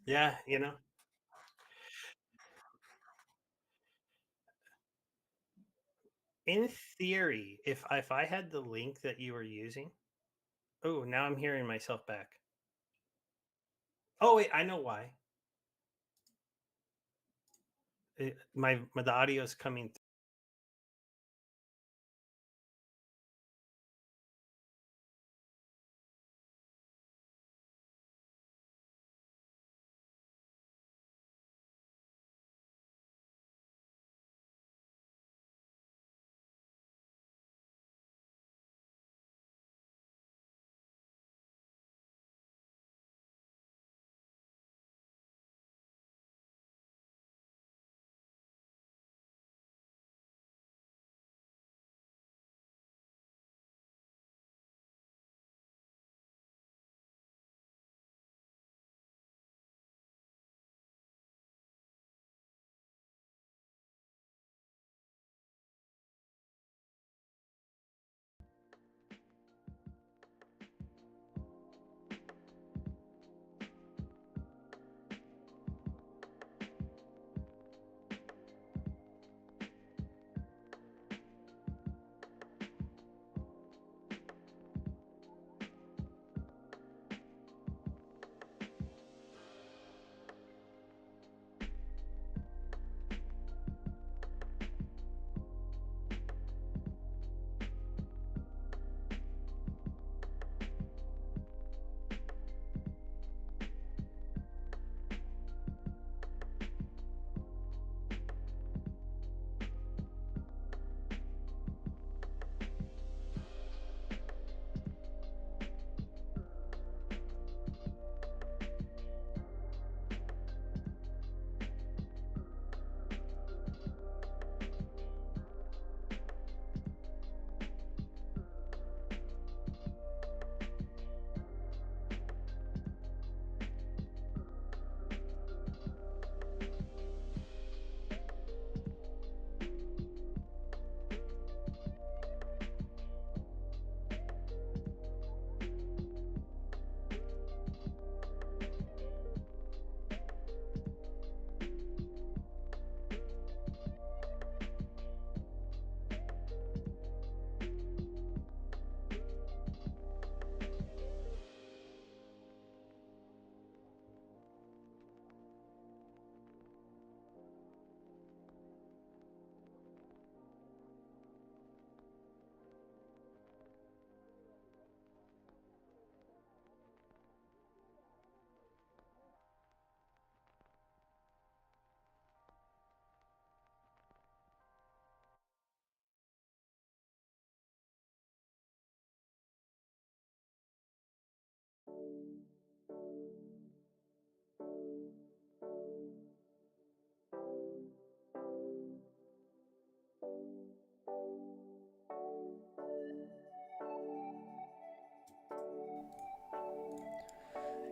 Yeah, in theory, if I had the link that you were using. Oh, now I'm hearing myself back. Oh wait, I know why. The audio is coming.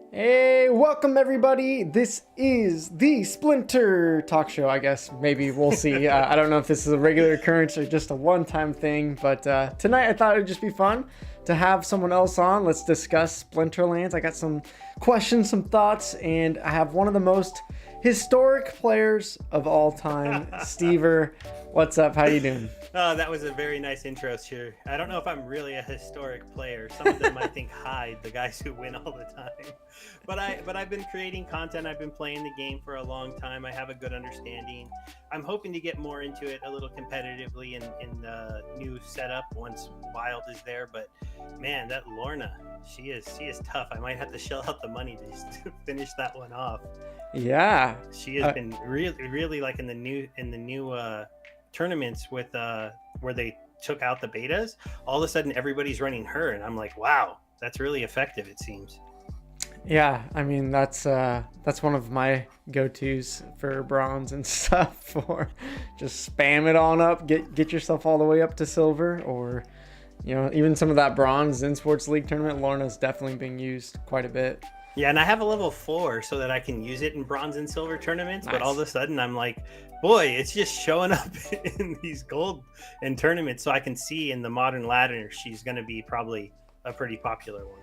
Hey, welcome everybody. This is the Splinter Talk Show, I guess. Maybe we'll see. I don't know if this is a regular occurrence or just a one-time thing, but tonight I thought it would just be fun to have someone else on. Let's discuss Splinterlands. I got some questions, some thoughts, and I have one of the most historic players of all time, SteveR. What's up? How you doing? Oh, that was a very nice intro, sure. I don't know if I'm really a historic player. Some of them might think Hyde, the guys who win all the time. But I've been creating content. I've been playing the game for a long time. I have a good understanding. I'm hoping to get more into it a little competitively in the new setup once Wild is there. But man, that Lorna, she is tough. I might have to shell out the money to just finish that one off. Yeah. She has been really like in the new tournaments with where they took out the betas. All of a sudden everybody's running her, and I'm like, wow, that's really effective, it seems. Yeah, I mean that's one of my go-tos for bronze and stuff. For just spam it on up, get yourself all the way up to silver, or even some of that bronze ZenSports League tournament. Lorna's definitely being used quite a bit. Yeah, and I have a level 4 so that I can use it in bronze and silver tournaments. Nice. But all of a sudden I'm like, boy, it's just showing up in these gold and tournaments, so I can see in the modern ladder she's going to be probably a pretty popular one.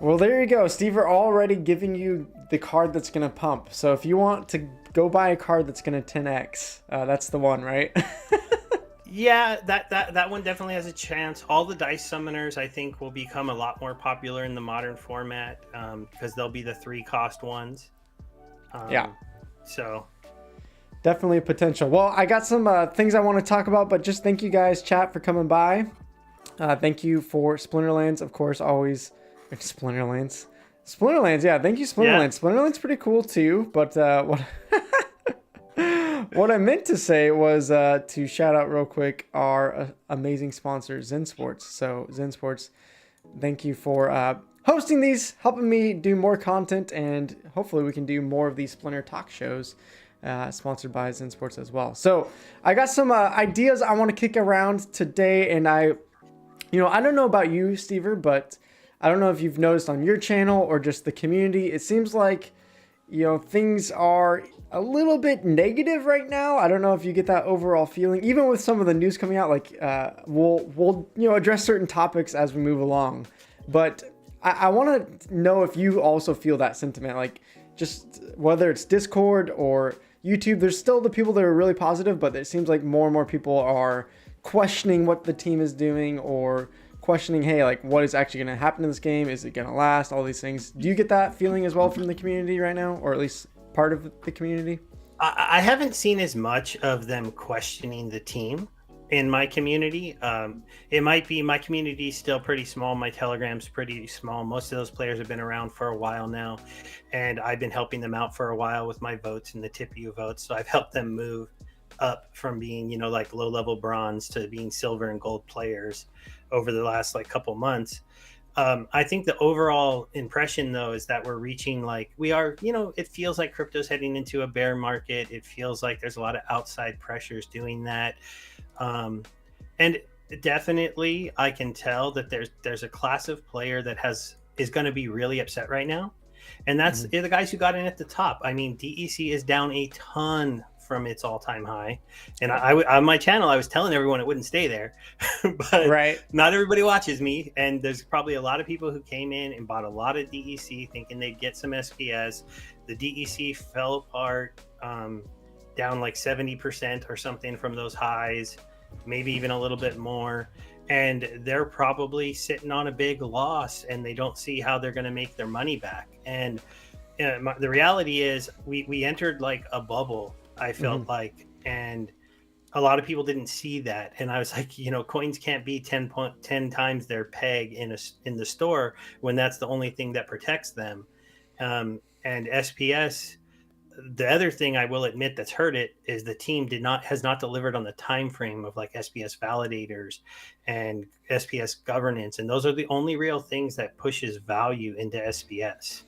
Well, there you go. Steve are already giving you the card that's going to pump. So if you want to go buy a card that's going to 10x, that's the one, right? Yeah, that one definitely has a chance. All the dice summoners, I think, will become a lot more popular in the modern format because they'll be the 3-cost ones. Yeah. So definitely potential. Well, I got some things I want to talk about, but just thank you guys, chat, for coming by. Thank you for Splinterlands, of course, always. Splinterlands, yeah. Thank you, Splinterlands. Yeah. Splinterlands pretty cool too. But what what I meant to say was to shout out real quick our amazing sponsor, ZenSports. So ZenSports, thank you for hosting these, helping me do more content, and hopefully we can do more of these Splinter talk shows. Sponsored by ZenSports as well. So I got some ideas I want to kick around today, and I don't know about you, SteveR, but I don't know if you've noticed on your channel or just the community, it seems like, things are a little bit negative right now. I don't know if you get that overall feeling, even with some of the news coming out, like we'll address certain topics as we move along. But I want to know if you also feel that sentiment, like just whether it's Discord or YouTube, there's still the people that are really positive, but it seems like more and more people are questioning what the team is doing or questioning, hey, like what is actually going to happen in this game? Is it going to last? All these things. Do you get that feeling as well from the community right now, or at least part of the community? I haven't seen as much of them questioning the team in my community. It might be my community is still pretty small. My Telegram's pretty small. Most of those players have been around for a while now, and I've been helping them out for a while with my votes and the TipU votes. So I've helped them move up from being, like low-level bronze to being silver and gold players over the last couple months. I think the overall impression, though, is that we're reaching we are, it feels like crypto's heading into a bear market. It feels like there's a lot of outside pressures doing that. And definitely I can tell that there's a class of player that is going to be really upset right now. And that's the guys who got in at the top. I mean, DEC is down a ton from its all-time high, and I on my channel I was telling everyone it wouldn't stay there, but right, not everybody watches me, and there's probably a lot of people who came in and bought a lot of DEC thinking they'd get some SPS. The DEC fell apart, down like 70% or something from those highs, maybe even a little bit more, and they're probably sitting on a big loss, and they don't see how they're going to make their money back. And the reality is we entered like a bubble, I felt like, and a lot of people didn't see that. And I was like, coins can't be 10 times their peg in the store when that's the only thing that protects them. And SPS, the other thing I will admit that's hurt it is the team has not delivered on the time frame of like SPS validators and SPS governance, and those are the only real things that pushes value into SPS.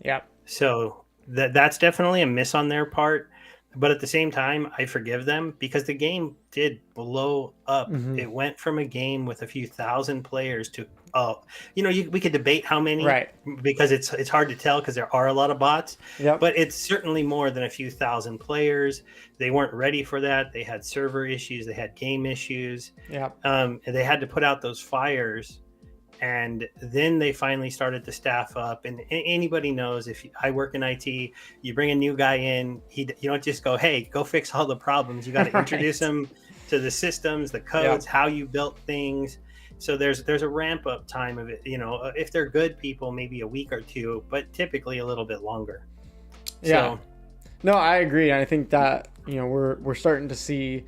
Yeah. So that's definitely a miss on their part. But at the same time, I forgive them because the game did blow up. It went from a game with a few thousand players to, we could debate how many, right? Because it's hard to tell because there are a lot of bots. Yep. But it's certainly more than a few thousand players. They weren't ready for that. They had server issues. They had game issues. Yeah. And they had to put out those fires. And then they finally started to staff up. And anybody knows, if I work in IT, you bring a new guy in, you don't just go, hey, go fix all the problems. You got to introduce them to the systems, the codes, how you built things. So there's a ramp up time of it. If they're good people, maybe a week or two, but typically a little bit longer. Yeah. So, no, I agree. I think that, we're starting to see,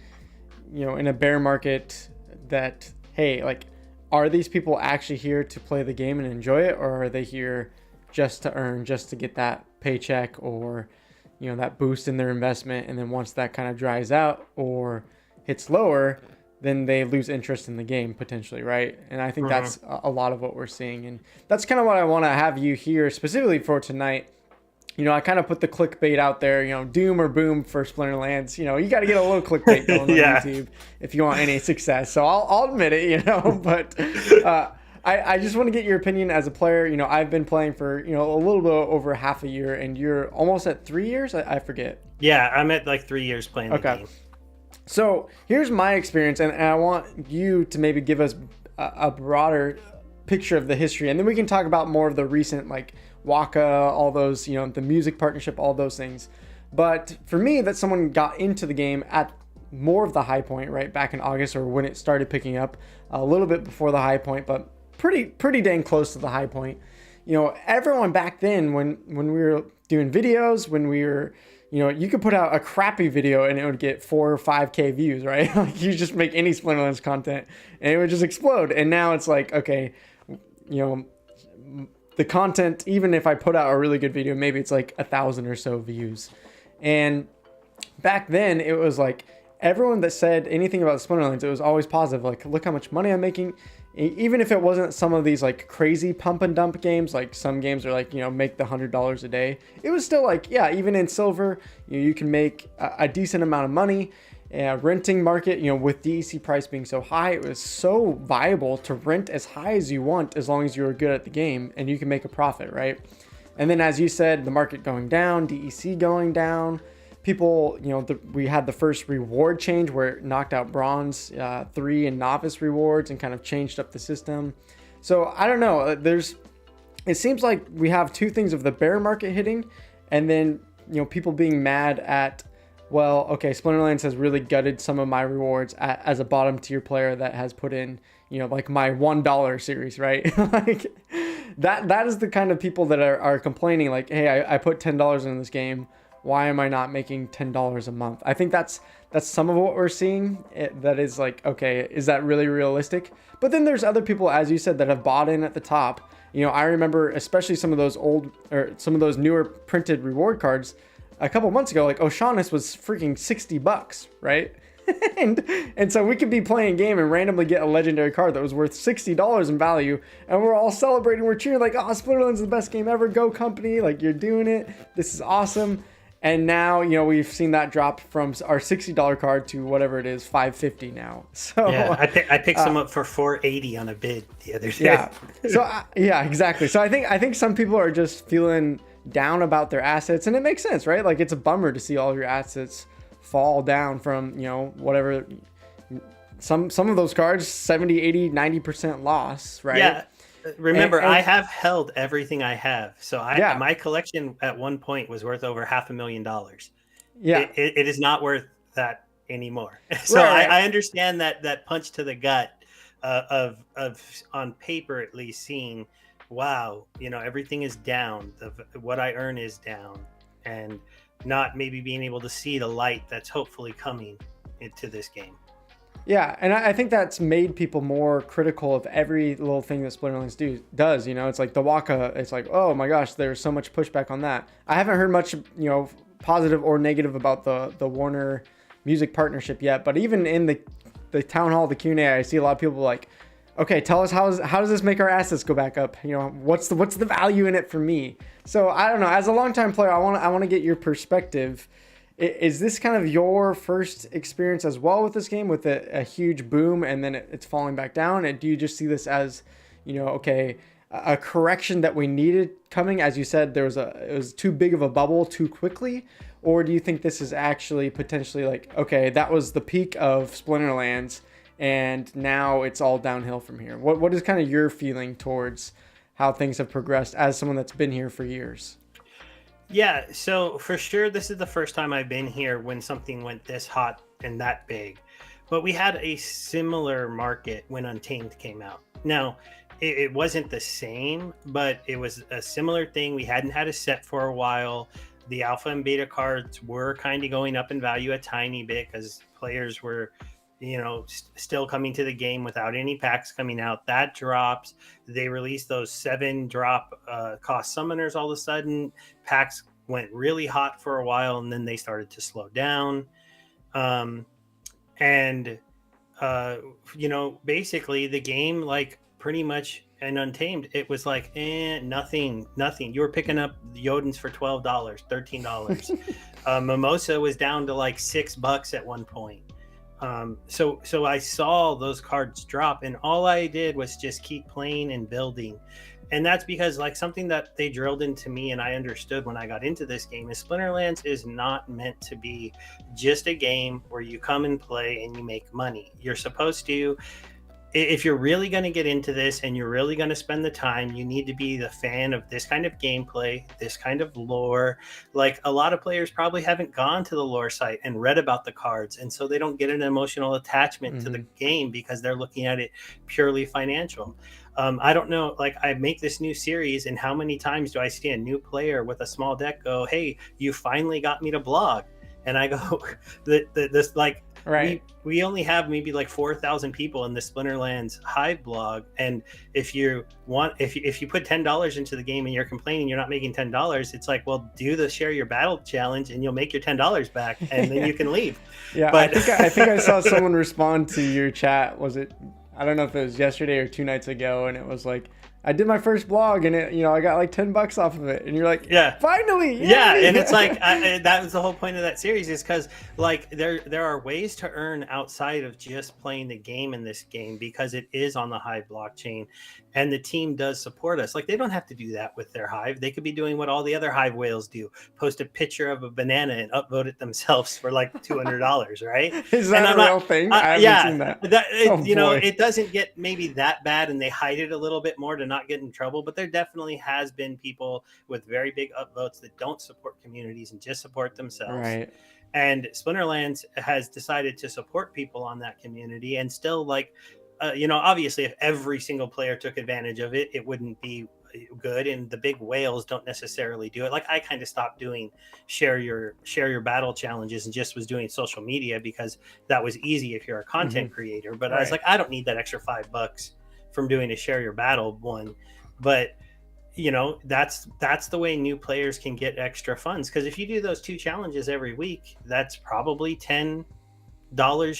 in a bear market that, hey, like, are these people actually here to play the game and enjoy it, or are they here just to earn, just to get that paycheck or, that boost in their investment? And then once that kind of dries out or hits lower, then they lose interest in the game potentially, right? And I think that's a lot of what we're seeing. And that's kind of what I want to have you here specifically for tonight. I kind of put the clickbait out there, doom or boom for Splinterlands. You got to get a little clickbait going on YouTube if you want any success. So I'll admit it, but I just want to get your opinion as a player. I've been playing for, a little bit over half a year, and you're almost at 3 years. I forget. Yeah, I'm at like 3 years playing the game. So here's my experience, and I want you to maybe give us a broader picture of the history, and then we can talk about more of the recent, like Waka, all those, the music partnership, all those things. But for me, that someone got into the game at more of the high point, right, back in August, or when it started picking up, a little bit before the high point, but pretty dang close to the high point. Everyone back then, when we were doing videos, when we were, you could put out a crappy video and it would get 4 or 5K views, right? Like, you just make any Splinterlands content and it would just explode. And now it's like, okay, the content, even if I put out a really good video, maybe it's like 1,000 or so views. And back then it was like, everyone that said anything about Splinterlands, it was always positive. Like, look how much money I'm making. Even if it wasn't some of these like crazy pump and dump games, like some games are like, make the $100 a day. It was still like, yeah, even in silver, you can make a decent amount of money. Renting market, with DEC price being so high, it was so viable to rent as high as you want, as long as you were good at the game and you can make a profit, right? And then, as you said, the market going down, DEC going down. People, we had the first reward change where it knocked out bronze 3 and novice rewards and kind of changed up the system. So I don't know. It seems like we have two things of the bear market hitting, and then people being mad at, well, okay, Splinterlands has really gutted some of my rewards as a bottom tier player that has put in, like my $1 series, right? Like that is the kind of people that are complaining, like, hey, I put $10 in this game. Why am I not making $10 a month? I think that's some of what we're seeing. That is like, okay, is that really realistic? But then there's other people, as you said, that have bought in at the top. I remember especially some of those some of those newer printed reward cards a couple months ago, like O'Shaughnessy was freaking $60, right? and so we could be playing a game and randomly get a legendary card that was worth $60 in value, and we're all celebrating, we're cheering like, oh, Splinterlands is the best game ever, go company, like, you're doing it, this is awesome. And now, we've seen that drop from our $60 card to whatever it is, $550 now. So yeah, I picked some up for $480 on a bid the other day. Yeah. So yeah, exactly. So I think some people are just feeling down about their assets, and it makes sense, right? Like, it's a bummer to see all your assets fall down from, whatever. Some of those cards, 70, 80, 90% loss, right? Yeah. Remember, I have held everything I have. So my collection at one point was worth over $500,000. Yeah. It is not worth that anymore. So right. I understand that punch to the gut of on paper at least seeing, wow, everything is down. What I earn is down, and not maybe being able to see the light that's hopefully coming into this game. Yeah, and I think that's made people more critical of every little thing that Splinterlands does. It's like the Waka, it's like, oh my gosh, there's so much pushback on that. I haven't heard much, positive or negative about the Warner music partnership yet, but even in the town hall, the Q&A, I see a lot of people like, okay, tell us how does this make our assets go back up? What's the value in it for me? So I don't know. As a longtime player, I want to get your perspective. Is this kind of your first experience as well with this game, with a huge boom and then it's falling back down? And do you just see this as, okay, a correction that we needed coming? As you said, it was too big of a bubble too quickly? Or do you think this is actually potentially like, okay, that was the peak of Splinterlands and now it's all downhill from here? What is kind of your feeling towards how things have progressed as someone that's been here for years? Yeah, so for sure, this is the first time I've been here when something went this hot and that big. But we had a similar market when Untamed came out. Now, it wasn't the same, but it was a similar thing. We hadn't had a set for a while. The alpha and beta cards were kind of going up in value a tiny bit because players were, still coming to the game without any packs coming out. That drops. They released those 7 drop cost summoners all of a sudden. Packs went really hot for a while, and then they started to slow down. Basically the game, like pretty much in Untamed, it was like, nothing. You were picking up Jodens for $12, $13. Mimosa was down to like $6 at one point. So I saw those cards drop, and all I did was just keep playing and building. And that's because, like, something that they drilled into me and I understood when I got into this game is Splinterlands is not meant to be just a game where you come and play and you make money. You're supposed to if you're really going to get into this and you're really going to spend the time, you need to be the fan of this kind of gameplay, this kind of lore. Like a lot of players probably haven't gone to the lore site and read about the cards, and so they don't get an emotional attachment to the game because they're looking at it purely financial. I don't know, like I make this new series, and how many times do I see a new player with a small deck go, "Hey, you finally got me to blog," and I go, "This like." Right. We only have maybe like 4,000 people in the Splinterlands Hive blog, and if you put $10 into the game and you're complaining you're not making $10, it's like, well, do the share your battle challenge and you'll make your $10 back, and then you can leave. Yeah, but I think I saw someone respond to your chat. Was it? I don't know if it was yesterday or 2 nights ago, and it was like, I did my first blog and I got like $10 off of it, and you're like, yeah, finally, yay! Yeah, and it's like that was the whole point of that series, is because like there are ways to earn outside of just playing the game in this game, because it is on the Hive blockchain, and the team does support us. Like they don't have to do that with their Hive; they could be doing what all the other Hive whales do: post a picture of a banana and upvote it themselves for like $200, right? Is that a real thing? I haven't seen that. It doesn't get maybe that bad, and they hide it a little bit more to not get in trouble, but there definitely has been people with very big upvotes that don't support communities and just support themselves. Right. And Splinterlands has decided to support people on that community, and still like obviously if every single player took advantage of it, it wouldn't be good, and the big whales don't necessarily do it. Like I kind of stopped doing share your battle challenges and just was doing social media because that was easy if you're a content creator, but I was like, I don't need that extra $5 from doing a share your battle one. But that's the way new players can get extra funds, because if you do those 2 challenges every week, that's probably $10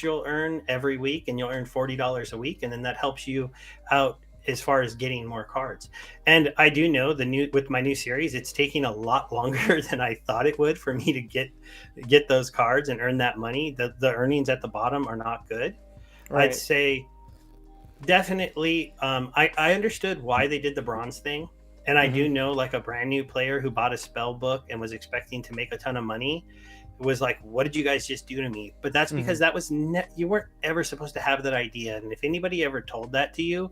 you'll earn every week, and you'll earn $40 a week, and then that helps you out as far as getting more cards. And I do know with my new series, it's taking a lot longer than I thought it would for me to get those cards and earn that money. The earnings at the bottom are not good. Right. I'd say definitely I understood why they did the bronze thing, and I do know like a brand new player who bought a spell book and was expecting to make a ton of money was like, what did you guys just do to me? But that's because that was you weren't ever supposed to have that idea, and if anybody ever told that to you,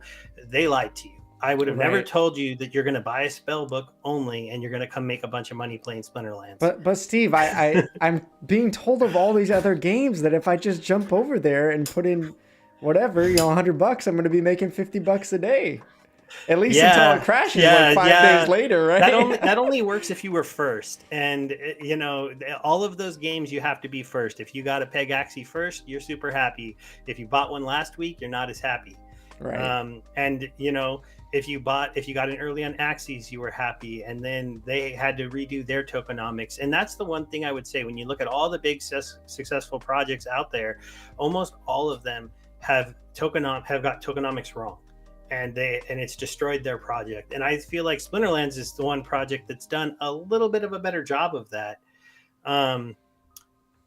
they lied to you. I would have never told you that you're going to buy a spell book only and you're going to come make a bunch of money playing Splinterlands. But Steve, I'm being told of all these other games that if I just jump over there and put in whatever, $100, I'm going to be making $50 a day. At least until it crashes like 5 days later, right? That only works if you were first. And, all of those games, you have to be first. If you got a Peg Axie first, you're super happy. If you bought one last week, you're not as happy. Right. And, if you got an early on Axies, you were happy. And then they had to redo their tokenomics. And that's the one thing I would say, when you look at all the big successful projects out there, almost all of them have got tokenomics wrong. And it's destroyed their project. And I feel like Splinterlands is the one project that's done a little bit of a better job of that.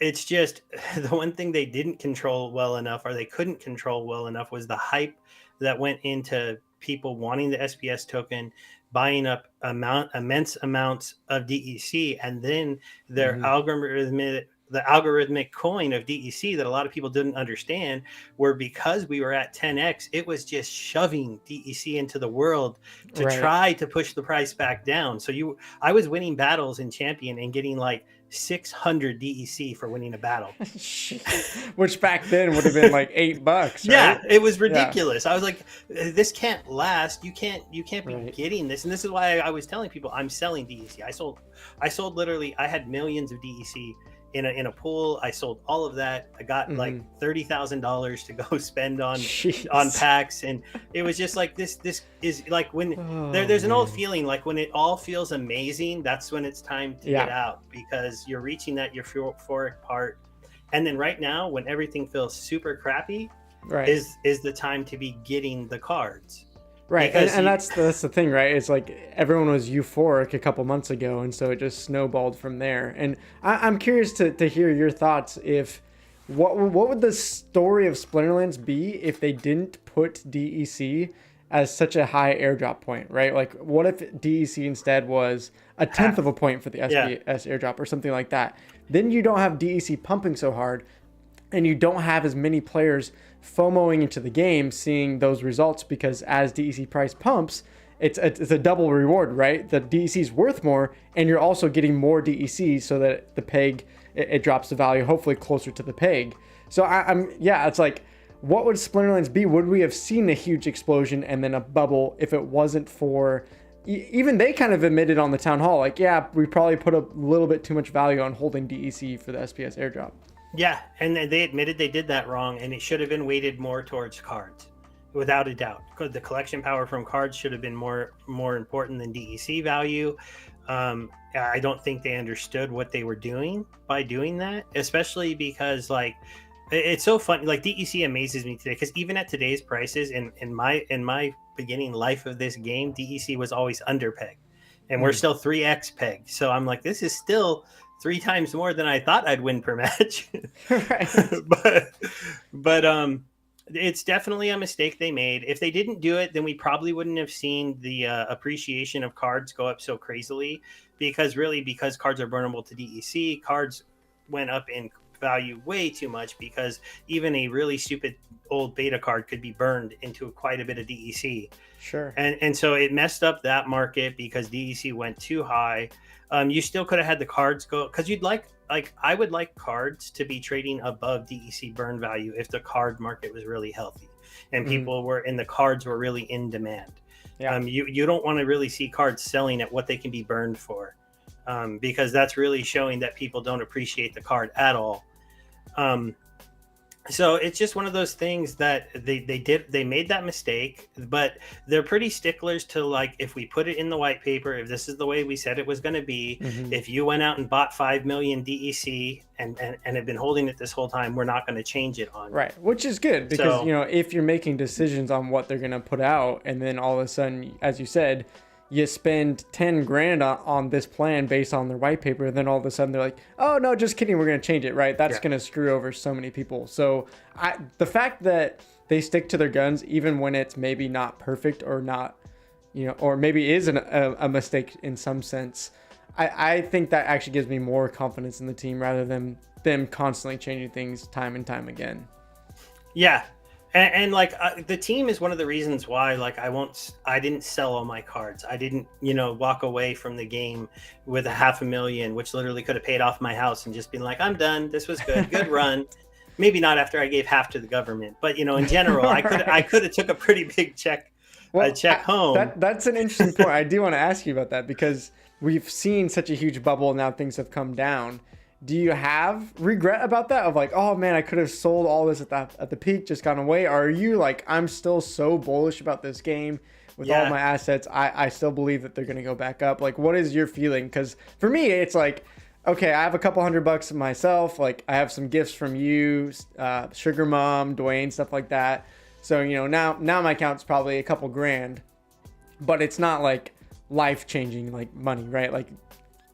It's just the one thing they didn't control well enough, or they couldn't control well enough, was the hype that went into people wanting the SPS token, buying up immense amounts of DEC, and then their the algorithmic coin of DEC that a lot of people didn't understand, were because we were at 10x, it was just shoving DEC into the world to try to push the price back down. So I was winning battles in Champion and getting like 600 DEC for winning a battle. Which back then would have been like $8, right? Yeah, it was ridiculous. I was like, this can't last. You can't be getting this. And this is why I was telling people I'm selling DEC. I sold literally, I had millions of DEC in a pool. I sold all of that. I got like $30,000 to go spend on packs, and it was just like this is like when there's an old feeling, like when it all feels amazing, that's when it's time to get out, because you're reaching that euphoric part. And then right now, when everything feels super crappy, is the time to be getting the cards. Right, and that's the thing, right? It's like everyone was euphoric a couple months ago, and so it just snowballed from there. And I'm curious to hear your thoughts. What would the story of Splinterlands be if they didn't put DEC as such a high airdrop point, right? Like, what if DEC instead was a tenth of a point for the SPS airdrop or something like that? Then you don't have DEC pumping so hard. and you don't have as many players FOMOing into the game, seeing those results, because as DEC price pumps, it's a double reward, right? The DEC is worth more, and you're also getting more DEC, so that the peg, it drops the value, hopefully closer to the peg. So it's like, what would Splinterlands be? Would we have seen a huge explosion and then a bubble if it wasn't for, even they kind of admitted on the town hall, like, yeah, we probably put a little bit too much value on holding DEC for the SPS airdrop. Yeah, and they admitted they did that wrong, and it should have been weighted more towards cards, without a doubt. Because the collection power from cards should have been more important than DEC value. I don't think they understood what they were doing by doing that, especially because, like, it's so fun. Like, DEC amazes me today, because even at today's prices, in my beginning life of this game, DEC was always under peg, and we're still 3x peg. So I'm like, this is still 3 times more than I thought I'd win per match. but it's definitely a mistake they made. If they didn't do it, then we probably wouldn't have seen the appreciation of cards go up so crazily, because cards are burnable to DEC, cards went up in value way too much, because even a really stupid old beta card could be burned into quite a bit of DEC. Sure. And so it messed up that market because DEC went too high. You still could have had the cards go, because I would like cards to be trading above DEC burn value if the card market was really healthy and people were, and the cards were really in demand. Yeah. You don't want to really see cards selling at what they can be burned for, because that's really showing that people don't appreciate the card at all. So it's just one of those things that they made that mistake, but they're pretty sticklers to, like, if we put it in the white paper, if this is the way we said it was going to be, if you went out and bought 5 million DEC and have been holding it this whole time, we're not going to change it on. Right. Which is good, because, if you're making decisions on what they're going to put out, and then all of a sudden, as you said, you spend 10 grand on this plan based on their white paper, and then all of a sudden they're like, oh no, just kidding, we're going to change it, right? That's going to screw over so many people. So the fact that they stick to their guns, even when it's maybe not perfect or not, or maybe is a mistake in some sense, I think that actually gives me more confidence in the team, rather than them constantly changing things time and time again. Yeah. And the team is one of the reasons why, like, I didn't sell all my cards. I didn't, walk away from the game with $500,000, which literally could have paid off my house, and just been like, I'm done. This was good run. Maybe not after I gave half to the government, but in general, I could have took a pretty big check home. That's an interesting point. I do want to ask you about that, because we've seen such a huge bubble, now things have come down. Do you have regret about that, of like, oh man, I could have sold all this at the peak, just gone away? Or are you like, I'm still so bullish about this game with all my assets, I still believe that they're going to go back up? Like, what is your feeling? Because for me, it's like, okay, I have a couple $100 myself. Like, I have some gifts from you, Sugar Mom, Dwayne, stuff like that. So, now my account's probably a couple grand, but it's not like life-changing like money, right? Like,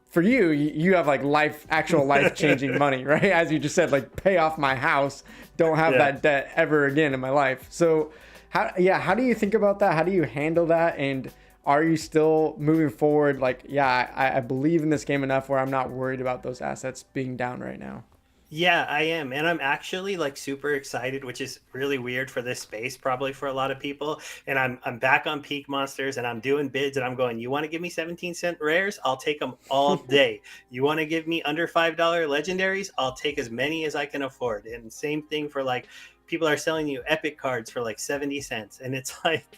for you have like actual life-changing money, right? As you just said, like, pay off my house, don't have that debt ever again in my life. So how do you think about that? How do you handle that? And are you still moving forward? Like, I believe in this game enough where I'm not worried about those assets being down right now. Yeah, I am. And I'm actually like super excited, which is really weird for this space, probably for a lot of people. And I'm back on Peak Monsters, and I'm doing bids, and I'm going, you want to give me 17-cent rares? I'll take them all day. You want to give me under $5 legendaries? I'll take as many as I can afford. And same thing for, like, people are selling you epic cards for like 70 cents. And it's like,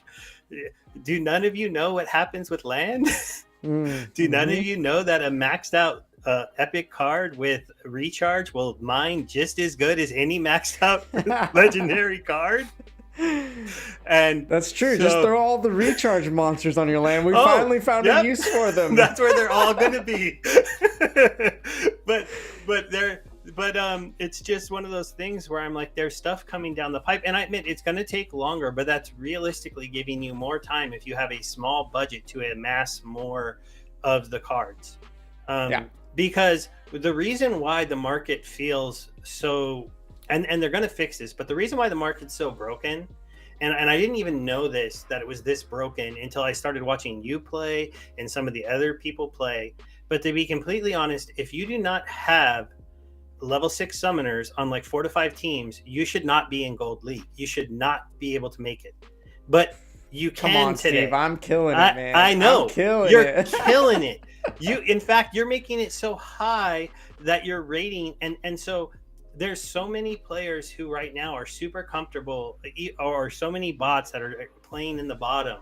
do none of you know what happens with land? Do none of you know that a maxed out epic card with recharge will mine just as good as any maxed out legendary card? And that's true. Just throw all the recharge monsters on your land. We finally found a use for them. That's where they're all going to be. but it's just one of those things where I'm like, there's stuff coming down the pipe, and I admit it's going to take longer, but that's realistically giving you more time if you have a small budget to amass more of the cards. Because the reason why the market feels so, and they're going to fix this, but the reason why the market's so broken, and I didn't even know that it was this broken until I started watching you play and some of the other people play. But to be completely honest, if you do not have level 6 summoners on like 4 to 5 teams, you should not be in Gold League. You should not be able to make it. But you can Come on, today. Steve, I'm killing it, man. I know. I'm killing You're it. killing it. In fact, you're making it so high that you're rating, and so there's so many players who right now are super comfortable, or so many bots that are playing in the bottom,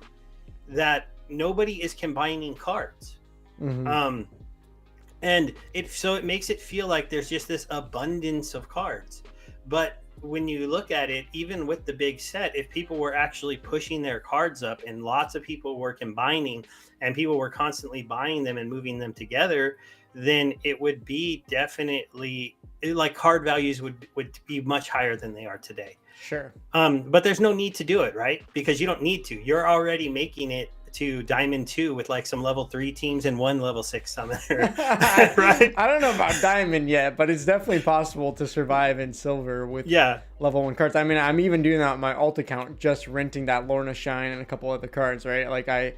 that nobody is combining cards. Mm-hmm. And it makes it feel like there's just this abundance of cards. But when you look at it, even with the big set, if people were actually pushing their cards up and lots of people were combining and people were constantly buying them and moving them together, then it would be definitely like card values would be much higher than they are today. Sure. But there's no need to do it, right? Because you don't need to. You're already making it to Diamond 2 with like some level 3 teams and 1 level 6 summoner. Right? I don't know about Diamond yet, but it's definitely possible to survive in Silver with level 1 cards. I mean, I'm even doing that on my alt account, just renting that Lorna Shine and a couple other cards, right? Like I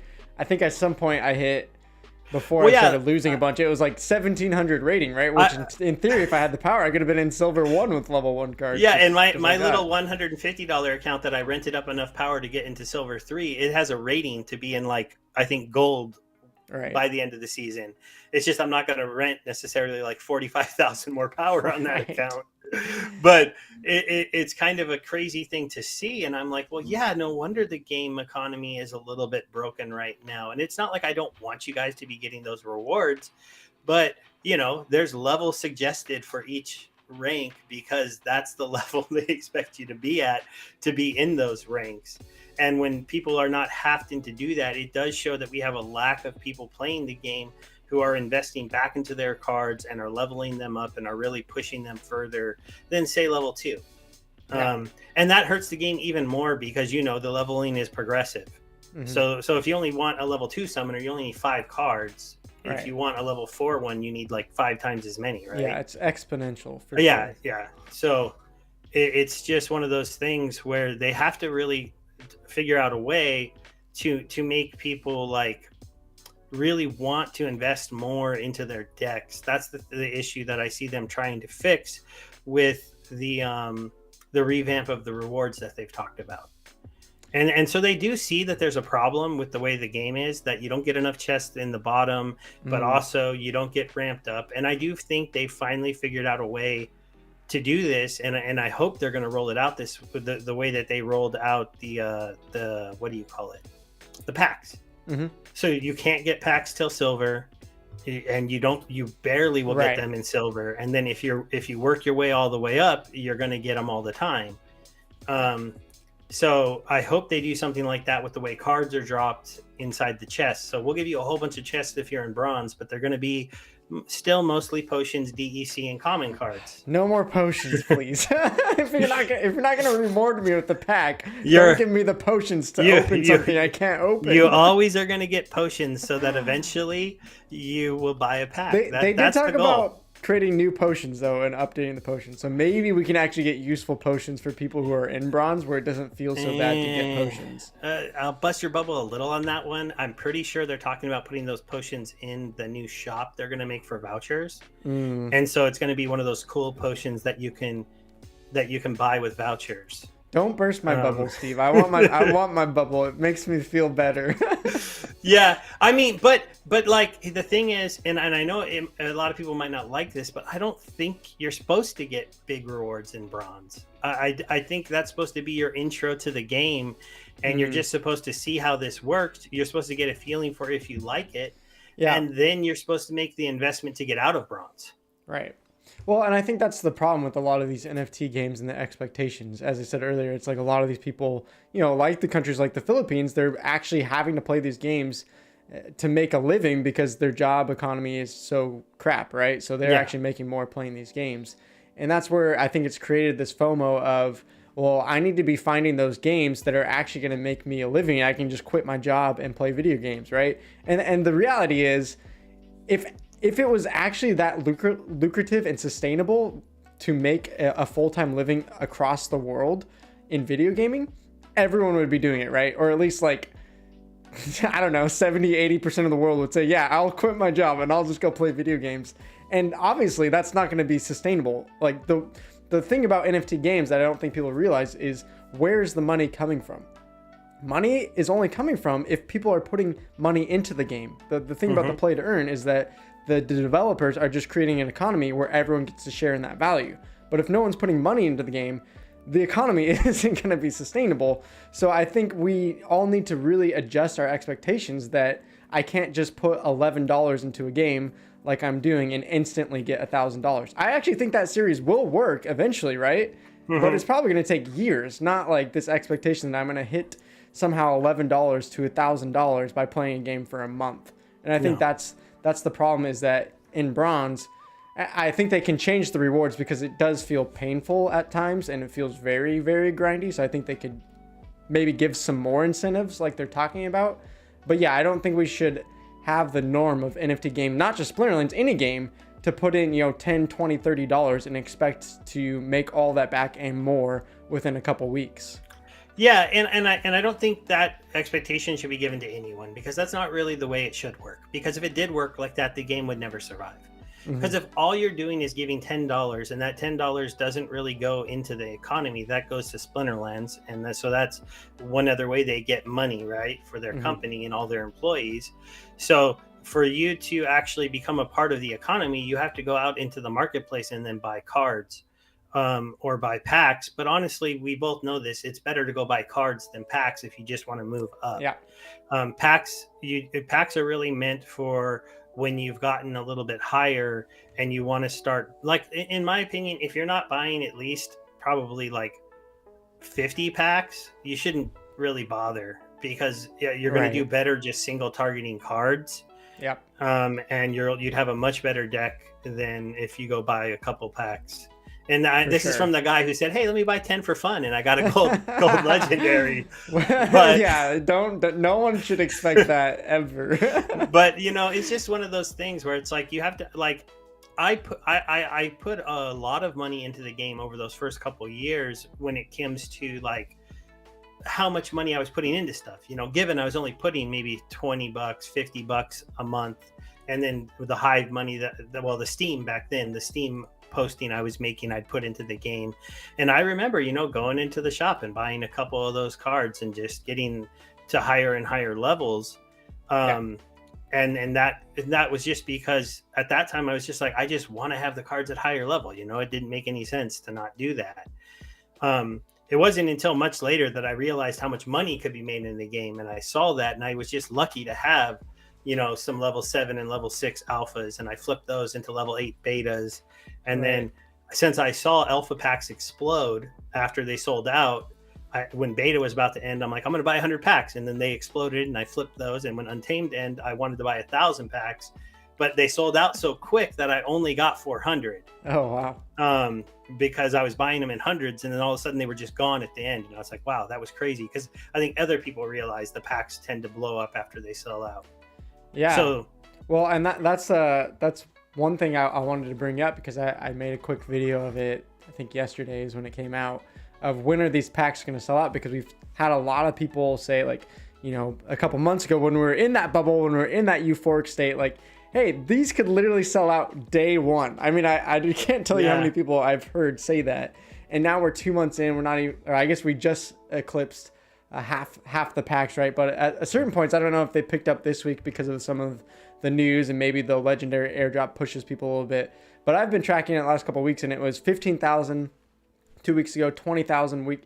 think at some point I hit, before I started losing a bunch, it was like 1700 rating, right? Which in theory, if I had the power, I could have been in Silver 1 with level 1 cards. Yeah, and my little $150 account that I rented up enough power to get into Silver 3, it has a rating to be in like, I think, gold by the end of the season. It's just I'm not going to rent necessarily like 45,000 more power on that account. But it's kind of a crazy thing to see. And I'm like, well, yeah, no wonder the game economy is a little bit broken right now. And it's not like I don't want you guys to be getting those rewards, but there's levels suggested for each rank because that's the level they expect you to be at to be in those ranks. And when people are not having to do that, it does show that we have a lack of people playing the game who are investing back into their cards and are leveling them up and are really pushing them further than, say, level 2. Yeah. And that hurts the game even more because, the leveling is progressive. Mm-hmm. So if you only want a level 2 summoner, you only need 5 cards. Right. If you want a level 4 one, you need like 5 times as many, right? Yeah, it's exponential. For sure. Yeah. So it's just one of those things where they have to really figure out a way to make people like really want to invest more into their decks. That's the issue that I see them trying to fix with the revamp of the rewards that they've talked about. And so they do see that there's a problem with the way the game is, that you don't get enough chests in the bottom, but also you don't get ramped up. And I do think they finally figured out a way to do this, and I hope they're going to roll it out the way that they rolled out the what do you call it? The packs. Mm-hmm. So you can't get packs till Silver, and you barely will get them in Silver. And then if you work your way all the way up, you're going to get them all the time. So I hope they do something like that with the way cards are dropped inside the chest. So we'll give you a whole bunch of chests if you're in bronze, but they're going to be still mostly potions, DEC, and common cards. No more potions, please. if you're not going to reward me with the pack, don't give me the potions to open something I can't open. You always are going to get potions so that eventually you will buy a pack. They did talk about creating new potions, though, and updating the potions. So maybe we can actually get useful potions for people who are in bronze where it doesn't feel so bad to get potions. I'll bust your bubble a little on that one. I'm pretty sure they're talking about putting those potions in the new shop they're going to make for vouchers. And so it's going to be one of those cool potions that you can buy with vouchers. Don't burst my bubble, Steve. I want my bubble. It makes me feel better. Yeah, I mean, but like the thing is, and I know a lot of people might not like this, but I don't think you're supposed to get big rewards in bronze. I think that's supposed to be your intro to the game, and you're just supposed to see how this works. You're supposed to get a feeling for if you like it, and then you're supposed to make the investment to get out of bronze. Right. Well, and I think that's the problem with a lot of these NFT games and the expectations. As I said earlier, it's like a lot of these people, like the countries like the Philippines, they're actually having to play these games to make a living because their job economy is so crap, right? So they're actually making more playing these games. And that's where I think it's created this FOMO of, well, I need to be finding those games that are actually going to make me a living. I can just quit my job and play video games, right? And the reality is, if it was actually that lucrative and sustainable to make a full-time living across the world in video gaming, everyone would be doing it, right? Or at least like, I don't know, 70-80% of the world would say, yeah, I'll quit my job and I'll just go play video games. And obviously that's not going to be sustainable. Like the thing about NFT games that I don't think people realize is, where's the money coming from? Money is only coming from if people are putting money into the game. The thing about the play to earn is that the developers are just creating an economy where everyone gets to share in that value. But if no one's putting money into the game, the economy isn't going to be sustainable. So I think we all need to really adjust our expectations that I can't just put $11 into a game like I'm doing and instantly get $1,000. I actually think that series will work eventually, right? But it's probably going to take years, not like this expectation that I'm going to hit somehow $11 to $1,000 by playing a game for a month. And I think that's the problem, is that in bronze, I think they can change the rewards because it does feel painful at times and it feels very, very grindy. So I think they could maybe give some more incentives like they're talking about. But yeah, I don't think we should have the norm of NFT game, not just Splinterlands, any game, to put in, $10, $20, $30 and expect to make all that back and more within a couple weeks. Yeah, and I don't think that expectation should be given to anyone, because that's not really the way it should work. Because if it did work like that, the game would never survive. Because if all you're doing is giving $10 and that $10 doesn't really go into the economy, that goes to Splinterlands, and so that's one other way they get money, right, for their company and all their employees. So for you to actually become a part of the economy, you have to go out into the marketplace and then buy cards. Or buy packs. But honestly, we both know this. It's better to go buy cards than packs if you just want to move up. Yeah. Packs are really meant for when you've gotten a little bit higher and you want to start, like, in my opinion, if you're not buying at least probably like 50 packs, you shouldn't really bother, because you're going to do better just single targeting cards. Yep. And you'd have a much better deck than if you go buy a couple packs. And this is from the guy who said, "Hey, let me buy 10 for fun," and I got a gold legendary. But yeah, no one should expect that ever. But it's just one of those things where it's like you have to, like, I put a lot of money into the game over those first couple years when it comes to like how much money I was putting into stuff. Given I was only putting maybe $20, $50 a month, and then with the Hive money the Steam back then, the Steam posting I was making, I'd put into the game. And I remember, going into the shop and buying a couple of those cards and just getting to higher and higher levels. And that was just because at that time I was just like, I just want to have the cards at higher level. It didn't make any sense to not do that. It wasn't until much later that I realized how much money could be made in the game. And I saw that, and I was just lucky to have, some level 7 and level 6 alphas, and I flipped those into level 8 betas. And then since I saw alpha packs explode after they sold out, when beta was about to end, I'm like, I'm going to buy 100 packs. And then they exploded and I flipped those. And when Untamed ended, I wanted to buy 1,000 packs, but they sold out so quick that I only got 400. Oh, wow. Because I was buying them in hundreds, and then all of a sudden they were just gone at the end. And I was like, wow, that was crazy. Because I think other people realize the packs tend to blow up after they sell out. Yeah. So, well, and that's one thing I wanted to bring up, because I made a quick video of it, I think yesterday is when it came out, of when are these packs going to sell out, because we've had a lot of people say, like, a couple months ago when we were in that bubble, when we were in that euphoric state, like, hey, these could literally sell out day one. I mean, I can't tell you how many people I've heard say that. And now we're 2 months in, we're not even, or I guess we just eclipsed half the packs, right? But at certain points, I don't know if they picked up this week because of some of the news, and maybe the legendary airdrop pushes people a little bit. But I've been tracking it the last couple of weeks, and it was 15,000 2 weeks ago, 20,000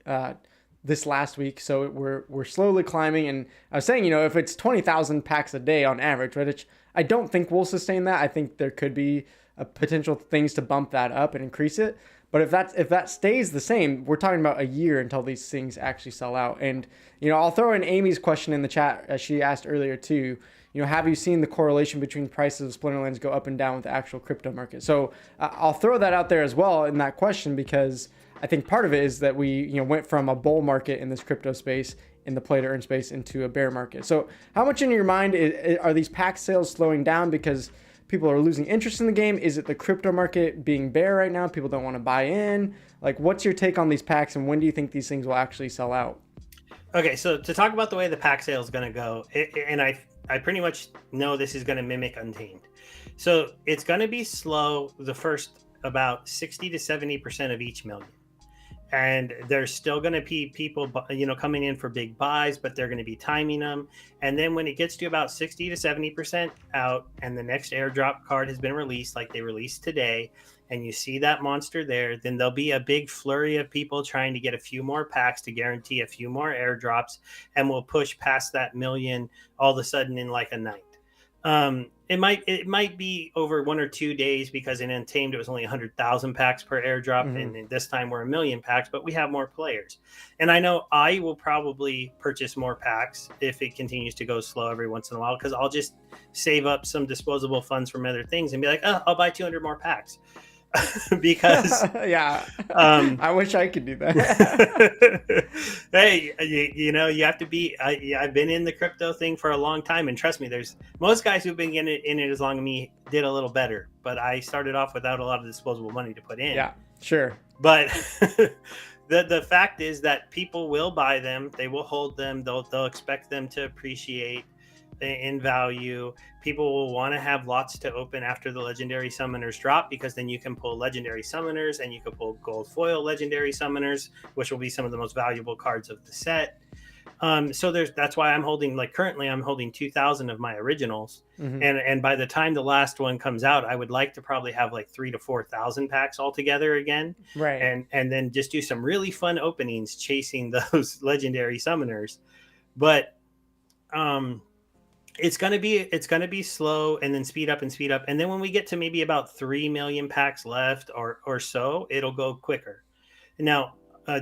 this last week. So we're slowly climbing. And I was saying, if it's 20,000 packs a day on average, right, which I don't think we'll sustain that. I think there could be potential things to bump that up and increase it. But if that stays the same, we're talking about a year until these things actually sell out. And I'll throw in Amy's question in the chat, as she asked earlier too. Have you seen the correlation between prices of Splinterlands go up and down with the actual crypto market? So I'll throw that out there as well in that question, because I think part of it is that we went from a bull market in this crypto space, in the play to earn space, into a bear market. So how much in your mind are these pack sales slowing down because people are losing interest in the game? Is it the crypto market being bear right now? People don't want to buy in? Like, what's your take on these packs, and when do you think these things will actually sell out? Okay, so to talk about the way the pack sale is going to go, and I pretty much know this is going to mimic Untamed. So it's going to be slow the first about 60 to 70% of each million. And there's still going to be people, coming in for big buys, but they're going to be timing them. And then when it gets to about 60 to 70% out and the next airdrop card has been released, like they released today, and you see that monster there, then there'll be a big flurry of people trying to get a few more packs to guarantee a few more airdrops, and we'll push past that million all of a sudden in like a night. It might be over 1 or 2 days, because in Untamed it was only 100,000 packs per airdrop, and this time we're 1 million packs, but we have more players. And I know I will probably purchase more packs if it continues to go slow every once in a while, because I'll just save up some disposable funds from other things and be like, oh, I'll buy 200 more packs. Because yeah, I wish I could do that. Hey, you have to be. I've been in the crypto thing for a long time, and trust me, there's most guys who've been in it as long as me did a little better. But I started off without a lot of disposable money to put in. Yeah, sure. But the fact is that people will buy them. They will hold them. They'll expect them to appreciate in value. People will want to have lots to open after the legendary summoners drop, because then you can pull legendary summoners and you can pull gold foil legendary summoners, which will be some of the most valuable cards of the set. So that's why I'm holding, like currently I'm holding 2,000 of my originals. And by the time the last one comes out, I would like to probably have like 3,000 to 4,000 packs altogether again. Right. And then just do some really fun openings chasing those legendary summoners. But it's gonna be slow, and then speed up, and then when we get to maybe about 3 million packs left or so, it'll go quicker. Now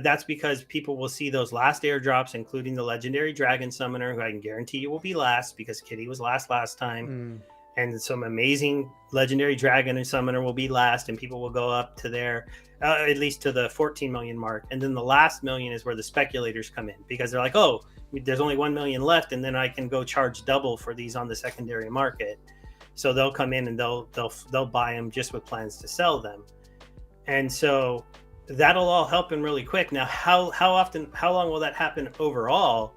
that's because people will see those last airdrops, including the legendary dragon summoner, who I can guarantee you will be last, because Kitty was last time. And some amazing legendary dragon and summoner will be last, and people will go up to their at least to the 14 million mark. And then the last million is where the speculators come in, because they're like, oh, there's only 1 million left, and then I can go charge double for these on the secondary market. So they'll come in and they'll buy them just with plans to sell them. And so that'll all happen really quick. Now, how long will that happen overall?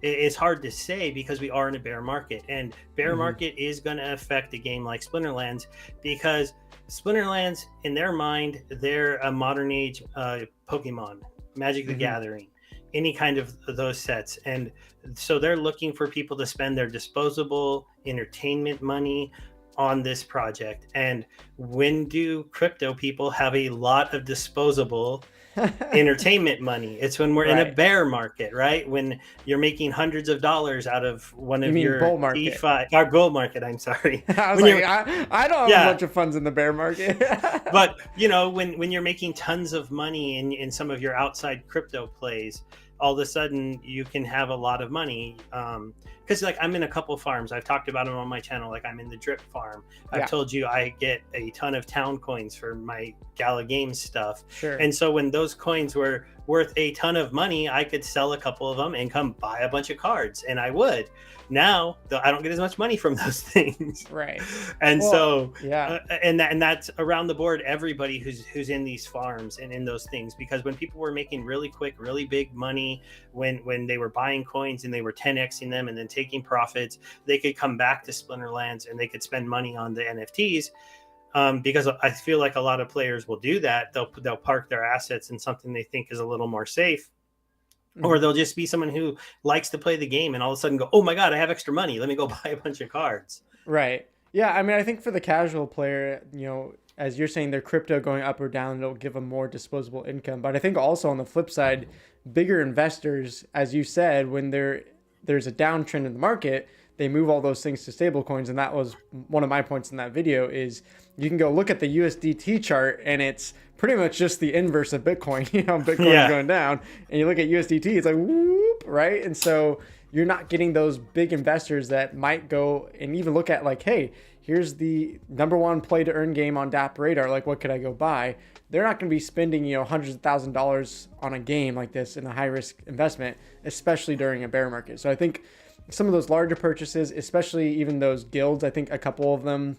It's hard to say, because we are in a bear market, and bear market is going to affect a game like Splinterlands, because Splinterlands, in their mind, they're a modern age Pokemon, Magic the Gathering, any kind of those sets. And so they're looking for people to spend their disposable entertainment money on this project. And when do crypto people have a lot of disposable entertainment money? It's when we're in a bear market, right? When you're making hundreds of dollars out of one of your bull market. DeFi, our bull market, I'm sorry. I was like, I don't have a bunch of funds in the bear market. But when you're making tons of money in some of your outside crypto plays, all of a sudden you can have a lot of money. Because like I'm in a couple farms. I've talked about them on my channel. Like I'm in the drip farm. I've told you I get a ton of town coins for my Gala Games stuff. Sure. And so when those coins were worth a ton of money, I could sell a couple of them and come buy a bunch of cards, and I would. Now, though, I don't get as much money from those things. Right. And well, and that's around the board, everybody who's in these farms and in those things, because when people were making really quick, really big money, when they were buying coins and they were 10xing them and then taking profits, they could come back to Splinterlands and they could spend money on the NFTs. Because I feel like a lot of players will do that. They'll park their assets in something they think is a little more safe. Or they'll just be someone who likes to play the game and all of a sudden go, oh my God, I have extra money. Let me go buy a bunch of cards. Right. Yeah. I mean, I think for the casual player, as you're saying, their crypto going up or down, it'll give them more disposable income. But I think also on the flip side, bigger investors, as you said, when there's a downtrend in the market, they move all those things to stable coins. And that was one of my points in that video is you can go look at the USDT chart and it's pretty much just the inverse of Bitcoin. Bitcoin's going down, and you look at USDT, it's like whoop, right? And so you're not getting those big investors that might go and even look at like, hey, here's the #1 play to earn game on DApp Radar. Like, what could I go buy? They're not going to be spending, hundreds of $1,000s on a game like this in a high risk investment, especially during a bear market. So I think some of those larger purchases, especially even those guilds, I think a couple of them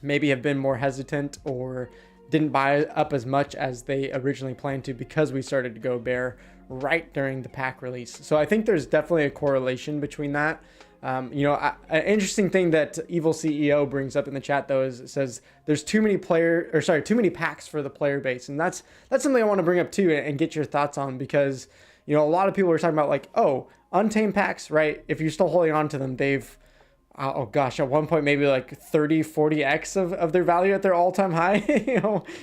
maybe have been more hesitant or didn't buy up as much as they originally planned to, because we started to go bear right during the pack release. So I think there's definitely a correlation between that. An interesting thing that Evil CEO brings up in the chat though is it says there's too many packs for the player base, and that's something I want to bring up too and get your thoughts on, because a lot of people are talking about like, oh, untamed packs, right? If you're still holding on to them, they've at one point maybe like 30-40x of their value at their all-time high,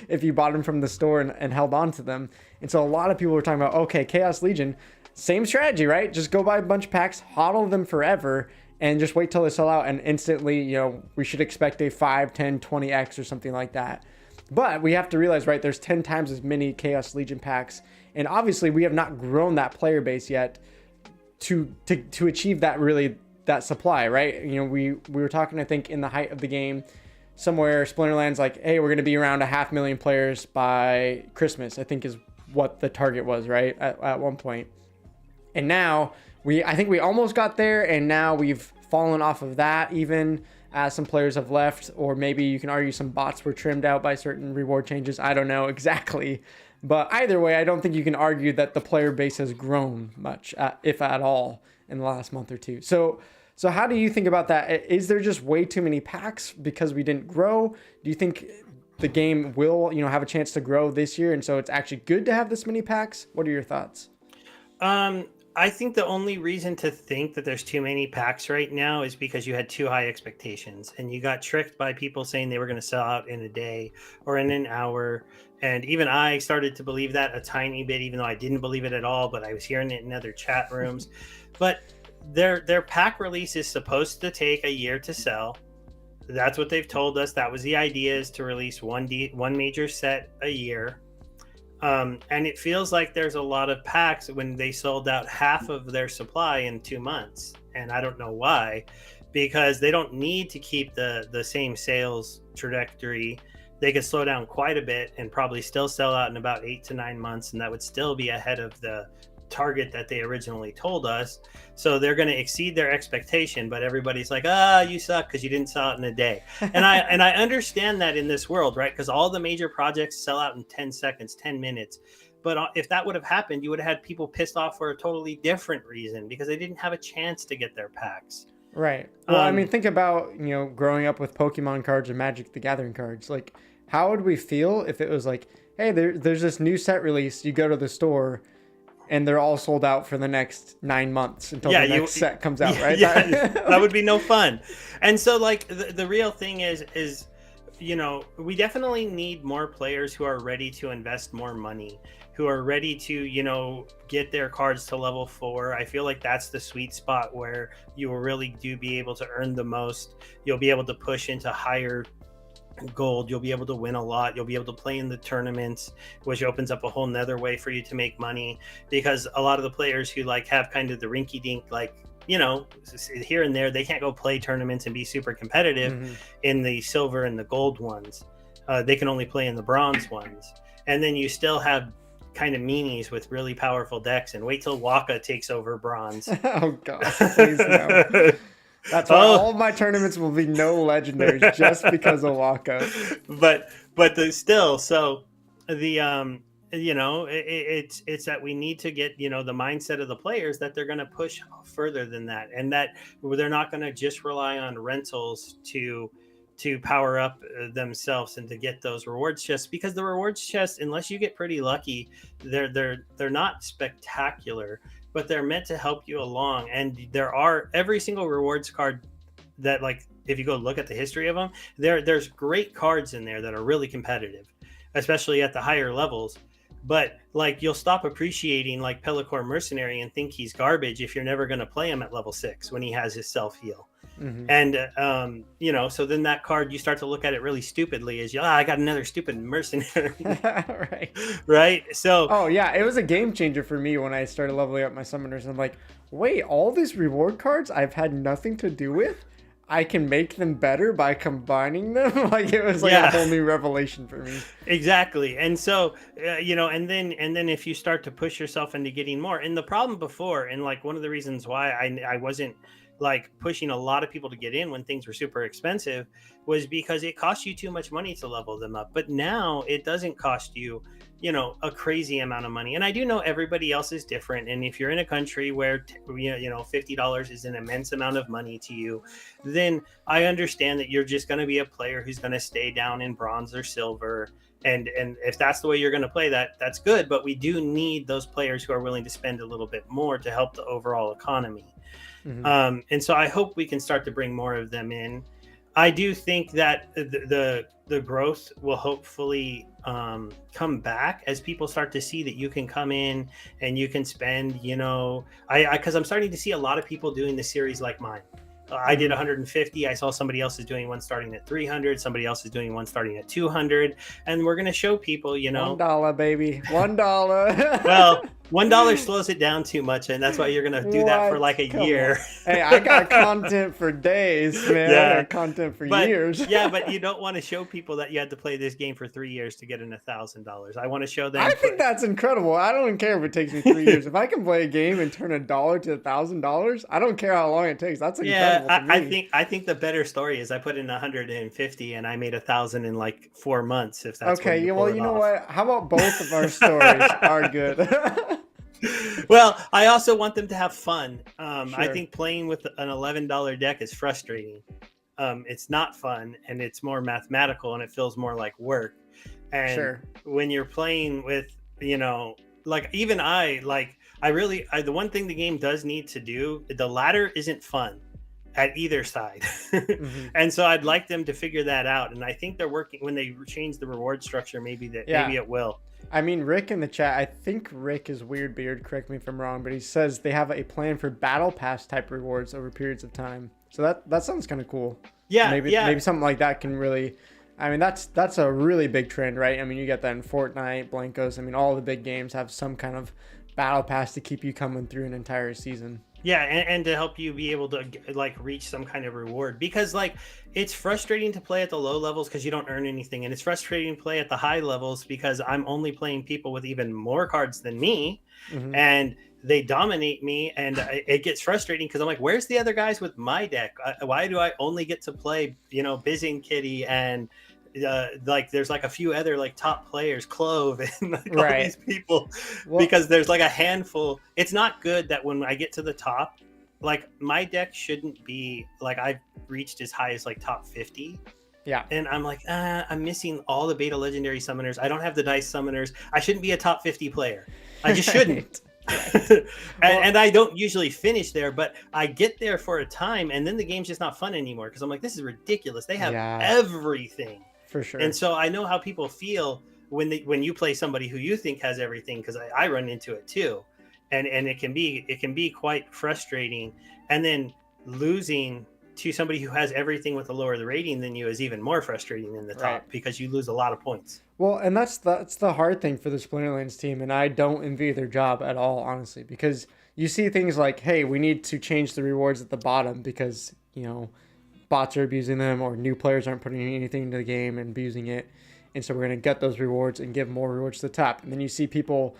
if you bought them from the store and held on to them. And so a lot of people were talking about, okay, Chaos Legion, same strategy, right? Just go buy a bunch of packs, hodl them forever, and just wait till they sell out, and instantly, we should expect a 5, 10, 20x or something like that. But we have to realize, right, there's 10 times as many Chaos Legion packs, and obviously we have not grown that player base yet to achieve that supply, right? We were talking, I think, in the height of the game, somewhere Splinterland's like, hey, we're going to be around 500,000 players by Christmas, I think is what the target was, right? At one point. And now I think we almost got there, and now we've fallen off of that, even as some players have left, or maybe you can argue some bots were trimmed out by certain reward changes. I don't know exactly. But either way, I don't think you can argue that the player base has grown much, if at all, in the last month or two. So how do you think about that? Is there just way too many packs because we didn't grow? Do you think the game will, have a chance to grow this year, and so it's actually good to have this many packs? What are your thoughts? I think the only reason to think that there's too many packs right now is because you had too high expectations, and you got tricked by people saying they were going to sell out in a day or in an hour. And even I started to believe that a tiny bit, even though I didn't believe it at all, but I was hearing it in other chat rooms. But their pack release is supposed to take a year to sell. That's what they've told us. That was the idea, is to release one major set a year. And it feels like there's a lot of packs when they sold out half of their supply in 2 months. And I don't know why, because they don't need to keep the same sales trajectory. They could slow down quite a bit and probably still sell out in about 8 to 9 months. And that would still be ahead of the target that they originally told us. So they're going to exceed their expectation, but everybody's like, you suck because you didn't sell out in a day. And I understand that in this world, right? Because all the major projects sell out in 10 seconds, 10 minutes. But if that would have happened, you would have had people pissed off for a totally different reason, because they didn't have a chance to get their packs. Right. Well, think about, growing up with Pokemon cards or Magic the Gathering cards. Like, how would we feel if it was like, hey, there's this new set release, you go to the store, and they're all sold out for the next 9 months until the next set comes out, right? Yeah, that would be no fun. And so, like, the real thing is, we definitely need more players who are ready to invest more money, who are ready to, get their cards to level 4. I feel like that's the sweet spot where you will really do be able to earn the most. You'll be able to push into higher gold, you'll be able to win a lot, you'll be able to play in the tournaments, which opens up a whole nother way for you to make money, because a lot of the players who have kind of the rinky dink, here and there, they can't go play tournaments and be super competitive in the silver and the gold ones. They can only play in the bronze ones. And then you still have kind of meanies with really powerful decks, and wait till Waka takes over bronze. Oh gosh, please no. That's why all my tournaments will be no legendaries, just because of Waka. But so the it's that we need to get the mindset of the players that they're going to push further than that, and that they're not going to just rely on rentals to power up themselves and to get those rewards chests, because the rewards chests, unless you get pretty lucky, they're not spectacular, but they're meant to help you along. And there are every single rewards card that, if you go look at the history of them, there's great cards in there that are really competitive, especially at the higher levels. But you'll stop appreciating Pellicor Mercenary and think he's garbage if you're never going to play him at level 6 when he has his self heal. And so then that card, you start to look at it really stupidly as I got another stupid mercenary. right So it was a game changer for me when I started leveling up my summoners. I'm like, wait, all these reward cards I've had nothing to do with, I can make them better by combining them. It was a whole new revelation for me. Exactly. And so and then if you start to push yourself into getting more, and the problem before, and one of the reasons why I wasn't like pushing a lot of people to get in when things were super expensive was because it cost you too much money to level them up. But now it doesn't cost you, a crazy amount of money. And I do know everybody else is different. And if you're in a country where, $50 is an immense amount of money to you, then I understand that you're just going to be a player who's going to stay down in bronze or silver. And if that's the way you're going to play that's good. But we do need those players who are willing to spend a little bit more to help the overall economy. Mm-hmm. And so I hope we can start to bring more of them in. I do think that the growth will hopefully come back as people start to see that you can come in and you can spend, because I'm starting to see a lot of people doing the series like mine. I did 150. I saw somebody else is doing one starting at 300. Somebody else is doing one starting at 200. And we're going to show people, $1, baby. $1. Well, $1 slows it down too much. And that's why you're going to do that for like a year. Hey, I got content for days, man. Yeah. I got content for years. Yeah, but you don't want to show people that you had to play this game for 3 years to get in $1,000. I want to show them. I think that's incredible. I don't care if it takes me 3 years. If I can play a game and turn $1 to $1,000, I don't care how long it takes. That's incredible. Yeah, I think the better story is I put in 150 and I made 1,000 in like 4 months. If that's okay. Well, you know what? How about both of our stories are good? Well, I also want them to have fun. Sure. I think playing with an $11 deck is frustrating. It's not fun, and it's more mathematical, and it feels more like work. And when you're playing with, like even the one thing the game does need to do, the ladder isn't fun at either side. Mm-hmm. And so I'd like them to figure that out. And I think they're working when they change the reward structure, maybe it will. I mean, Rick in the chat, I think Rick is Weird Beard, correct me if I'm wrong, but he says they have a plan for battle pass type rewards over periods of time. So that sounds kind of cool. Yeah, maybe something like that can really, I mean, that's a really big trend, right? I mean, you get that in Fortnite, Blankos. I mean, all the big games have some kind of battle pass to keep you coming through an entire season. Yeah, and to help you be able to like reach some kind of reward, because like it's frustrating to play at the low levels because you don't earn anything, and it's frustrating to play at the high levels because I'm only playing people with even more cards than me, mm-hmm. and they dominate me, and it gets frustrating because I'm like, where's the other guys with my deck? Why do I only get to play, Bizzing Kitty and like there's like a few other like top players, Clove, and like all these people, because there's like a handful. It's not good that when I get to the top, like my deck shouldn't be like I've reached as high as like top 50. Yeah. And I'm like, I'm missing all the beta legendary summoners. I don't have the dice summoners. I shouldn't be a top 50 player. I just shouldn't. and I don't usually finish there, but I get there for a time, and then the game's just not fun anymore because I'm like, this is ridiculous. They have everything. For sure. And so I know how people feel when you play somebody who you think has everything, because I run into it too, and it can be quite frustrating. And then losing to somebody who has everything with a lower rating than you is even more frustrating in the top, because you lose a lot of points. Well, and that's the hard thing for the Splinterlands team, and I don't envy their job at all, honestly, because you see things like, hey, we need to change the rewards at the bottom because bots are abusing them, or new players aren't putting anything into the game and abusing it, and so we're going to get those rewards and give more rewards to the top. And then you see people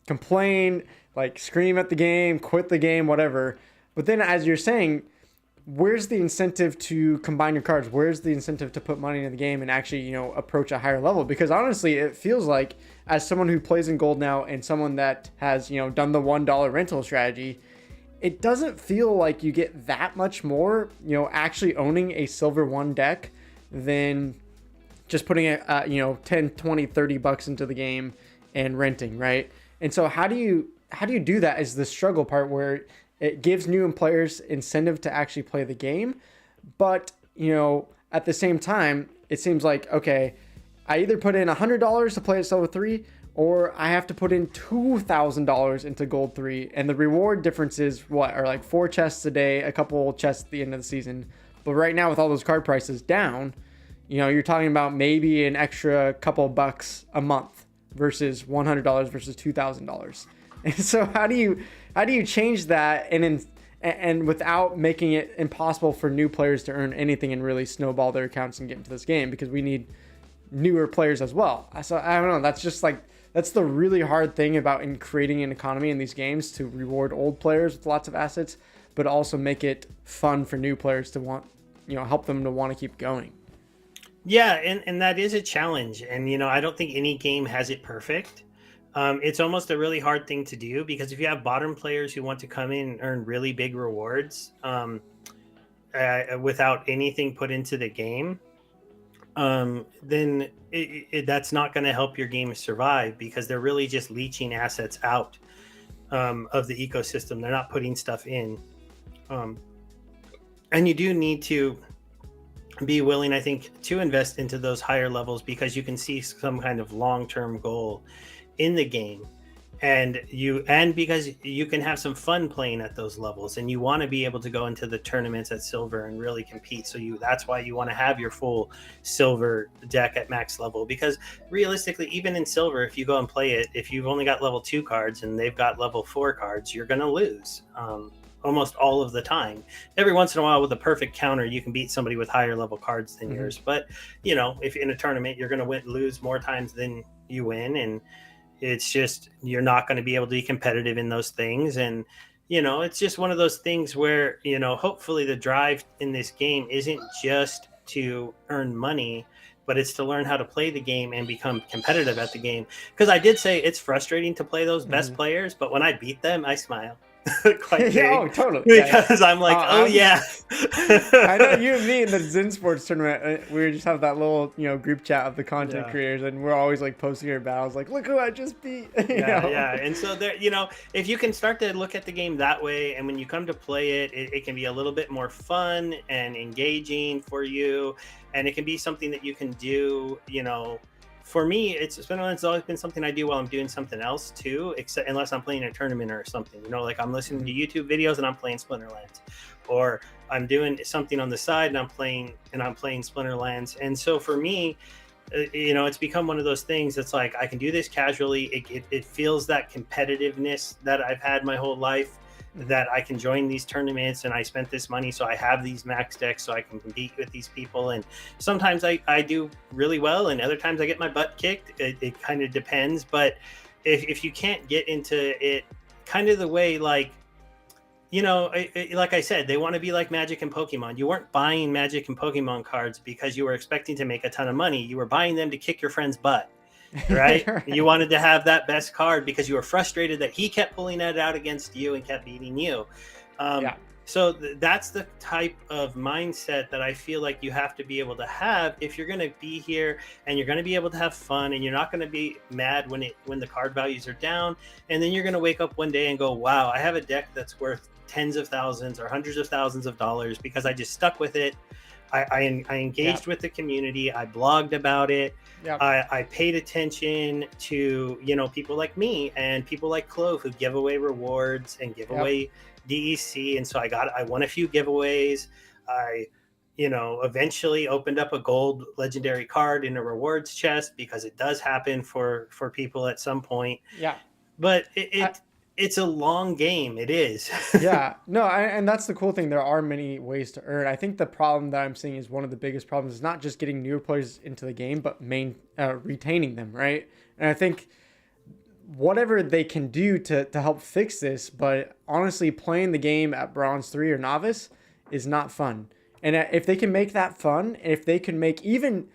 complain, like scream at the game, quit the game, whatever. But then, as you're saying, where's the incentive to combine your cards? Where's the incentive to put money into the game and actually approach a higher level? Because honestly, it feels like, as someone who plays in gold now and someone that has done the $1 rental strategy, it doesn't feel like you get that much more, actually owning a silver 1 deck than just putting it, 10, 20, 30 bucks into the game and renting, right? And so how do you do that is the struggle part, where it gives new players incentive to actually play the game. But, at the same time, it seems like, okay, I either put in $100 to play at silver 3, or I have to put in $2,000 into gold 3, and the reward differences are like 4 chests a day, a couple chests at the end of the season. But right now, with all those card prices down, you're talking about maybe an extra couple bucks a month versus $100 versus $2,000. And so how do you change that and without making it impossible for new players to earn anything and really snowball their accounts and get into this game, because we need newer players as well. So I don't know. That's the really hard thing about creating an economy in these games, to reward old players with lots of assets, but also make it fun for new players to want, help them to want to keep going. Yeah, and that is a challenge. And, I don't think any game has it perfect. It's almost a really hard thing to do, because if you have bottom players who want to come in and earn really big rewards without anything put into the game, then that's not going to help your game survive, because they're really just leeching assets out of the ecosystem. They're not putting stuff in. And you do need to be willing, I think, to invest into those higher levels, because you can see some kind of long-term goal in the game, and because you can have some fun playing at those levels, and you want to be able to go into the tournaments at silver and really compete. So that's why you want to have your full silver deck at max level, because realistically, even in silver, if you go and play it, if you've only got level 2 cards and they've got level 4 cards, you're going to lose almost all of the time. Every once in a while, with a perfect counter, you can beat somebody with higher level cards than yours. But if in a tournament, you're going to lose more times than you win, and it's just, you're not going to be able to be competitive in those things. And it's just one of those things where hopefully the drive in this game isn't just to earn money, but it's to learn how to play the game and become competitive at the game. Because I did say it's frustrating to play those best players, but when I beat them, I smile. Quite big. Oh, totally. Because I'm like, yeah. I know you and me in the ZenSports tournament, we just have that little, group chat of the content creators, and we're always like posting our battles, like, look who I just beat. Yeah. And so there, if you can start to look at the game that way, and when you come to play it, it can be a little bit more fun and engaging for you, and it can be something that you can do, For me, Splinterlands has always been something I do while I'm doing something else too, except unless I'm playing a tournament or something. Like I'm listening to YouTube videos and I'm playing Splinterlands, or I'm doing something on the side and I'm playing Splinterlands. And so for me, it's become one of those things that's like, I can do this casually. It feels that competitiveness that I've had my whole life, that I can join these tournaments, and I spent this money, so I have these max decks so I can compete with these people. And sometimes I do really well, and other times I get my butt kicked. It kind of depends. But if you can't get into it kind of the way, like I said, they want to be like Magic and Pokemon. You weren't buying Magic and Pokemon cards because you were expecting to make a ton of money. You were buying them to kick your friend's butt. Right? You wanted to have that best card because you were frustrated that he kept pulling it out against you and kept beating you. So that's the type of mindset that I feel like you have to be able to have if you're going to be here, and you're going to be able to have fun, and you're not going to be mad when the card values are down. And then you're going to wake up one day and go, wow, I have a deck that's worth tens of thousands or hundreds of thousands of dollars because I just stuck with it. I engaged with the community. I blogged about it. I paid attention to, people like me and people like Clove who give away rewards and give away DEC. And so I won a few giveaways. I, eventually opened up a gold legendary card in a rewards chest, because it does happen for people at some point. Yeah. But it's a long game. It is. And that's the cool thing. There are many ways to earn. I think the problem that I'm seeing is one of the biggest problems is not just getting newer players into the game, but retaining them, right? And I think whatever they can do to help fix this, but honestly, playing the game at Bronze 3 or Novice is not fun. And if they can make that fun, if they can make even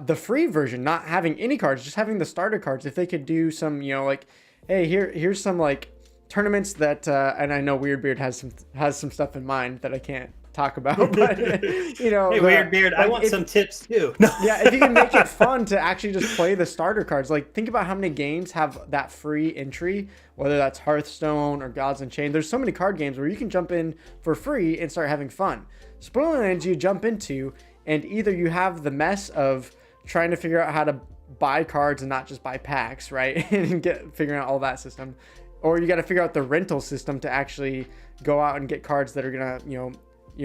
the free version, not having any cards, just having the starter cards, if they could do some, like, hey, here's some like tournaments that and I know Weirdbeard has some stuff in mind that I can't talk about, but hey, Weirdbeard, I want some tips too. If you can make it fun to actually just play the starter cards, like think about how many games have that free entry, whether that's Hearthstone or Gods Unchained. There's so many card games where you can jump in for free and start having fun. Splinterlands you jump into, and either you have the mess of trying to figure out how to buy cards and not just buy packs, right? And figuring out all that system, or you got to figure out the rental system to actually go out and get cards that are gonna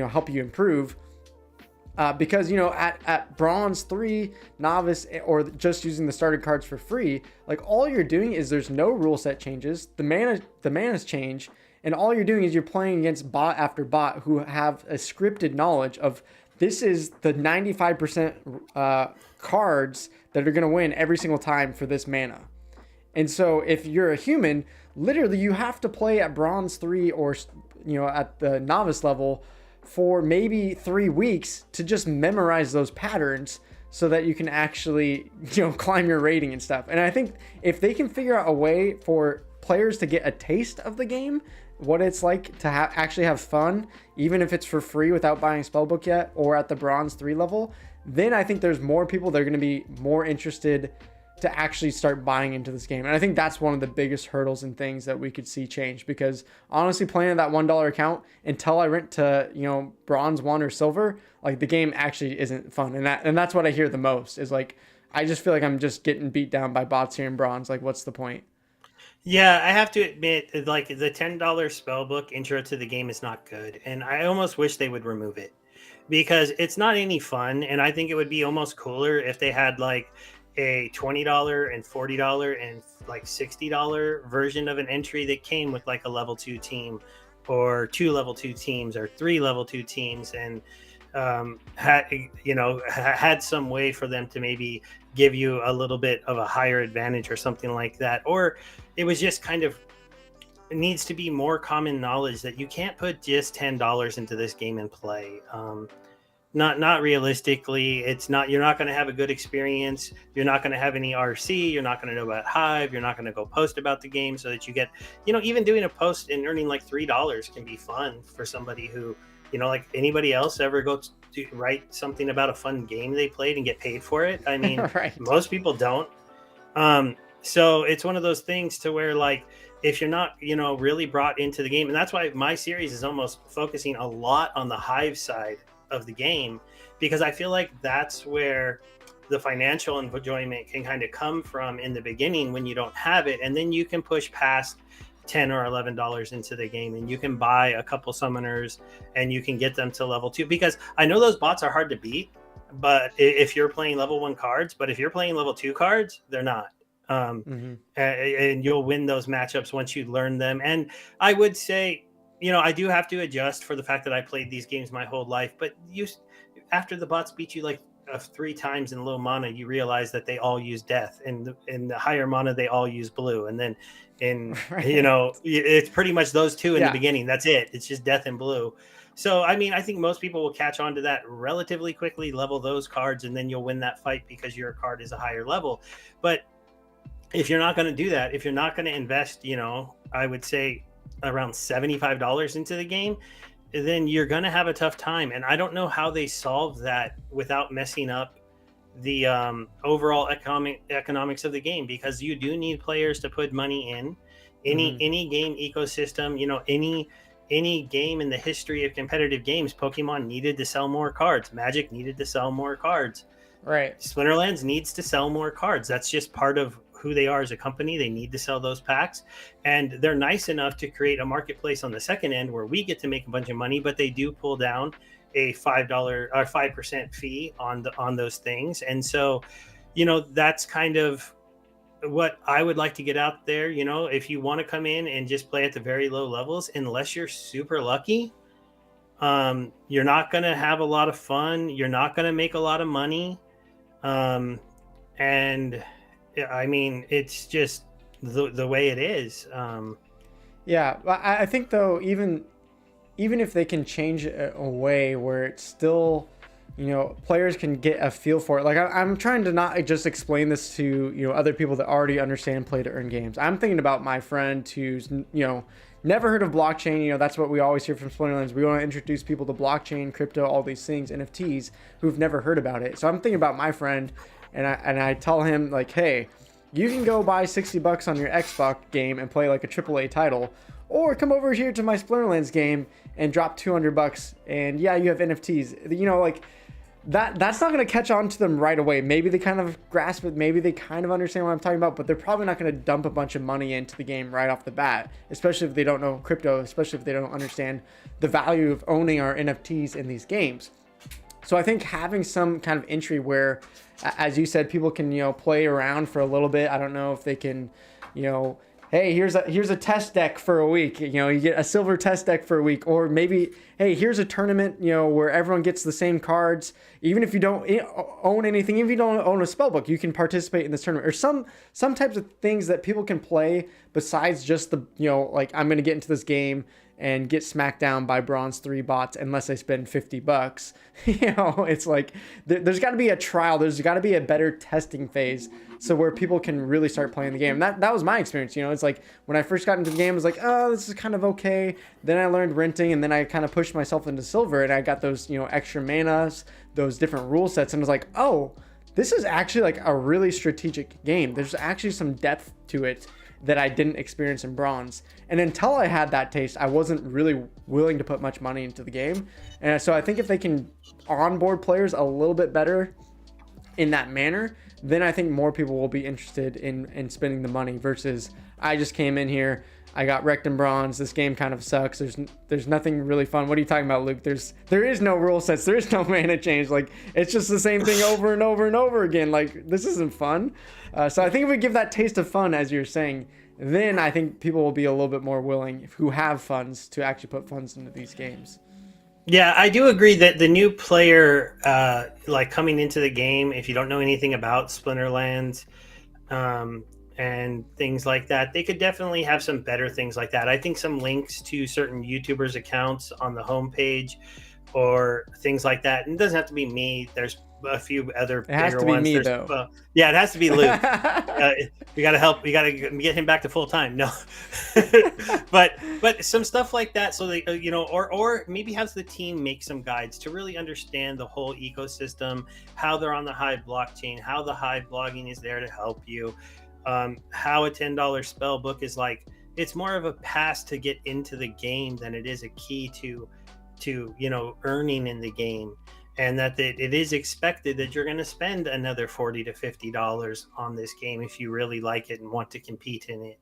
help you improve. Because at Bronze 3, Novice, or just using the starter cards for free, like all you're doing is there's no rule set changes, the mana's change, and all you're doing is you're playing against bot after bot who have a scripted knowledge of this is the 95% cards that are going to win every single time for this mana. And so if you're a human, literally you have to play at Bronze 3 or at the novice level for maybe 3 weeks to just memorize those patterns so that you can actually, climb your rating and stuff. And I think if they can figure out a way for players to get a taste of the game, what it's like to actually have fun, even if it's for free without buying a spellbook yet or at the bronze 3 level, then I think there's more people that are going to be more interested to actually start buying into this game. And I think that's one of the biggest hurdles and things that we could see change, because honestly, playing that $1 account until I went to, bronze 1 or silver, like the game actually isn't fun. And that's what I hear the most is like, I just feel like I'm just getting beat down by bots here in bronze. Like, what's the point? Yeah, I have to admit, like the $10 spellbook intro to the game is not good, and I almost wish they would remove it because it's not any fun. And I think it would be almost cooler if they had like a $20 and $40 and like $60 version of an entry that came with like a level 2 team or 2 level 2 teams or 3 level 2 teams, and had some way for them to maybe give you a little bit of a higher advantage or something like that. Or it was just kind of, it needs to be more common knowledge that you can't put just $10 into this game and play. Not realistically. You're not going to have a good experience. You're not going to have any RC. You're not going to know about Hive. You're not going to go post about the game so that you get, even doing a post and earning like $3 can be fun for somebody who, like anybody else ever go to write something about a fun game they played and get paid for it. I mean, Right. Most people don't. So it's one of those things to where like, if you're not, really brought into the game, and that's why my series is almost focusing a lot on the Hive side of the game, because I feel like that's where the financial enjoyment can kind of come from in the beginning when you don't have it, and then you can push past $10 or $11 into the game and you can buy a couple summoners and you can get them to level 2, because I know those bots are hard to beat, but if you're playing level 1 cards, but if you're playing level 2 cards, they're not. And you'll win those matchups once you learn them. And I would say, I do have to adjust for the fact that I played these games my whole life, but after the bots beat you like 3 times in low mana, you realize that they all use death, and in the higher mana they all use blue, and then right. It's pretty much those two in the beginning. That's it. It's just death and blue. So I mean, I think most people will catch on to that relatively quickly, level those cards, and then you'll win that fight because your card is a higher level. But if you're not going to do that, if you're not going to invest, I would say around $75 into the game, then you're going to have a tough time. And I don't know how they solve that without messing up the overall economics of the game, because you do need players to put money in. Any game ecosystem, any game in the history of competitive games, Pokemon needed to sell more cards. Magic needed to sell more cards. Right. Splinterlands needs to sell more cards. That's just part of who they are as a company. They need to sell those packs, and they're nice enough to create a marketplace on the second end where we get to make a bunch of money, but they do pull down a $5 or 5% fee on those things. And so, that's kind of what I would like to get out there. If you want to come in and just play at the very low levels, unless you're super lucky, you're not going to have a lot of fun. You're not going to make a lot of money. And I mean, it's just the way it is. Yeah, I think though, even if they can change a way where it's still, players can get a feel for it. Like I'm trying to not just explain this to, other people that already understand play to earn games. I'm thinking about my friend who's, never heard of blockchain. That's what we always hear from Splinterlands. We want to introduce people to blockchain, crypto, all these things, NFTs, who've never heard about it. So I'm thinking about my friend, and I tell him like, hey, you can go buy $60 on your Xbox game and play like a AAA title, or come over here to my Splinterlands game and drop $200, and yeah, you have NFTs. Like that's not going to catch on to them right away. Maybe they kind of grasp it, maybe they kind of understand what I'm talking about, but they're probably not going to dump a bunch of money into the game right off the bat, especially if they don't know crypto, especially if they don't understand the value of owning our NFTs in these games. So I think having some kind of entry where, as you said, people can, play around for a little bit. I don't know if they can, hey, here's a test deck for a week. You get a silver test deck for a week, or maybe, hey, here's a tournament, where everyone gets the same cards. Even if you don't own anything, even if you don't own a spellbook, you can participate in this tournament, or some types of things that people can play, besides just the, like I'm going to get into this game and get smacked down by bronze 3 bots unless I spend $50. It's like there's got to be a trial. There's got to be a better testing phase, so where people can really start playing the game. And that was my experience. It's like when I first got into the game, I was like, oh, this is kind of okay. Then I learned renting, and then I kind of pushed myself into silver, and I got those extra manas, those different rule sets, and I was like, oh, this is actually like a really strategic game. There's actually some depth to it that I didn't experience in bronze. And until I had that taste, I wasn't really willing to put much money into the game. And so I think if they can onboard players a little bit better in that manner, then I think more people will be interested in spending the money versus I just came in here, I got wrecked in bronze, this game kind of sucks, there's nothing really fun. What are you talking about, Luke? There is no rule sets, there is no mana change, like it's just the same thing over and over and over again. Like this isn't fun. So I think if we give that taste of fun, as you're saying, then I think people will be a little bit more willing, who have funds, to actually put funds into these games. Yeah, I do agree that the new player, like coming into the game, if you don't know anything about Splinterlands and things like that, they could definitely have some better things like that. I think some links to certain YouTubers' accounts on the homepage or things like that. And it doesn't have to be me. There's a few other it has bigger to be ones. me, though. Yeah, it has to be Luke. We got to help. We got to get him back to full time. No, but some stuff like that. So they, or maybe have the team make some guides to really understand the whole ecosystem, how they're on the Hive blockchain, how the Hive blogging is there to help you, how a $10 spell book is like. It's more of a pass to get into the game than it is a key to earning in the game. And that it is expected that you're going to spend another $40 to $50 on this game if you really like it and want to compete in it.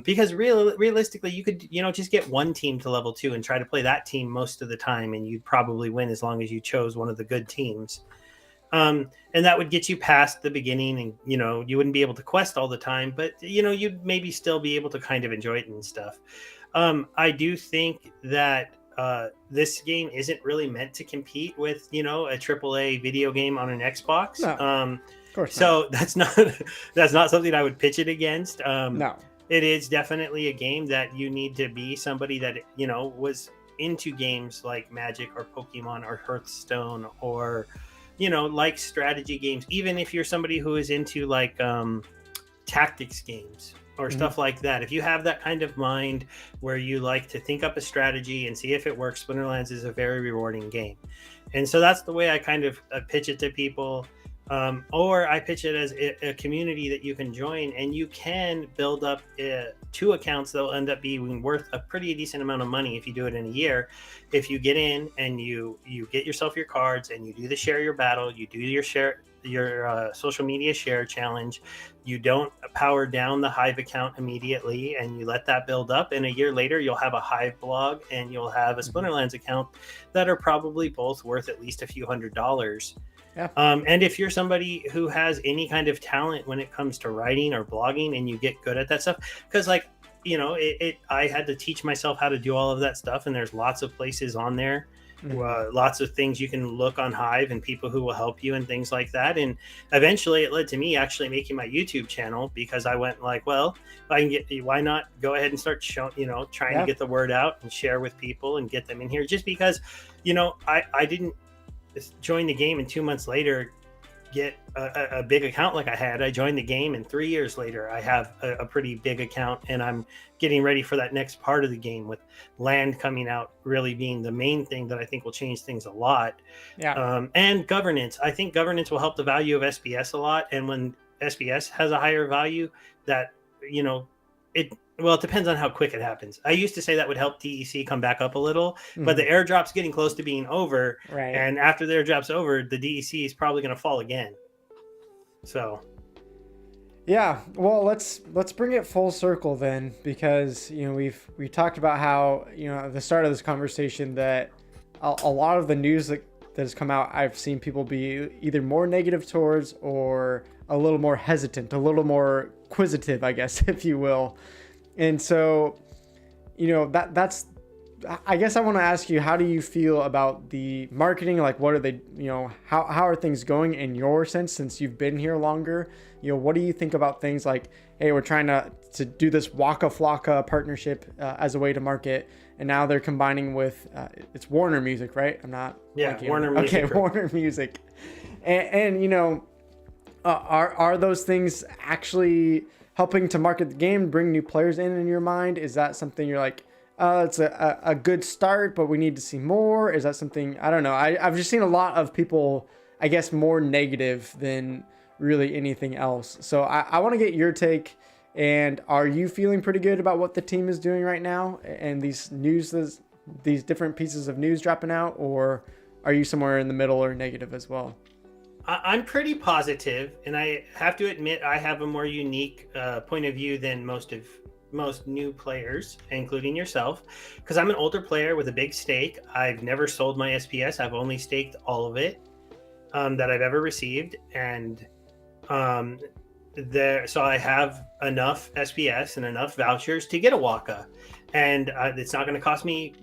Because realistically, you could just get one team to level 2 and try to play that team most of the time, and you'd probably win as long as you chose one of the good teams. And that would get you past the beginning, and you wouldn't be able to quest all the time, but you'd maybe still be able to kind of enjoy it and stuff. I do think that this game isn't really meant to compete with a AAA video game on an Xbox. No, of course so not. that's not something I would pitch it against. No, it is definitely a game that you need to be somebody that was into games like Magic or Pokemon or Hearthstone or like strategy games. Even if you're somebody who is into like tactics games or stuff like that. If you have that kind of mind where you like to think up a strategy and see if it works, Splinterlands is a very rewarding game. And so that's the way I kind of pitch it to people. Or I pitch it as a community that you can join, and you can build up 2 accounts that will end up being worth a pretty decent amount of money if you do it in a year. If you get in and you get yourself your cards and you do the share your battle, you do your social media share challenge, you don't power down the Hive account immediately, and you let that build up, and a year later you'll have a Hive blog and you'll have a Splinterlands account that are probably both worth at least a few $100s. Yeah. And if you're somebody who has any kind of talent when it comes to writing or blogging and you get good at that stuff, because I had to teach myself how to do all of that stuff, and there's lots of places on there, lots of things you can look on Hive and people who will help you and things like that. And eventually it led to me actually making my YouTube channel, because I went like, well, why not go ahead and start trying to get the word out and share with people and get them in here, just because I didn't join the game and 2 months later get a big account like I had. I joined the game and 3 years later I have a pretty big account, and I'm getting ready for that next part of the game, with land coming out really being the main thing that I think will change things a lot. And governance. I think governance will help the value of SPS a lot, and when SPS has a higher value, that it depends on how quick it happens. I used to say that would help DEC come back up a little, but the airdrop's getting close to being over. Right. And after the airdrop's over, the DEC is probably going to fall again. So. Yeah, well, let's bring it full circle then, because we talked about how at the start of this conversation that a lot of the news that has come out, I've seen people be either more negative towards or a little more hesitant, a little more inquisitive, I guess, if you will. And so, that's I guess I want to ask you, how do you feel about the marketing? Like, what are they, how are things going in your sense since you've been here longer? What do you think about things like, hey, we're trying to do this Waka Flocka partnership as a way to market, and now they're combining with, it's Warner Music, right? I'm not. Yeah, Warner Music. Okay, Warner Music. And are those things actually helping to market the game, bring new players in your mind? Is that something you're like, it's a good start, but we need to see more? Is that something, I don't know. I've just seen a lot of people, I guess, more negative than really anything else. So I want to get your take. And are you feeling pretty good about what the team is doing right now and these different pieces of news dropping out, or are you somewhere in the middle or negative as well? I'm pretty positive, and I have to admit I have a more unique point of view than most new players, including yourself, because I'm an older player with a big stake. I've never sold my SPS. I've only staked all of it that I've ever received, and so I have enough SPS and enough vouchers to get a Waka, and it's not going to cost me,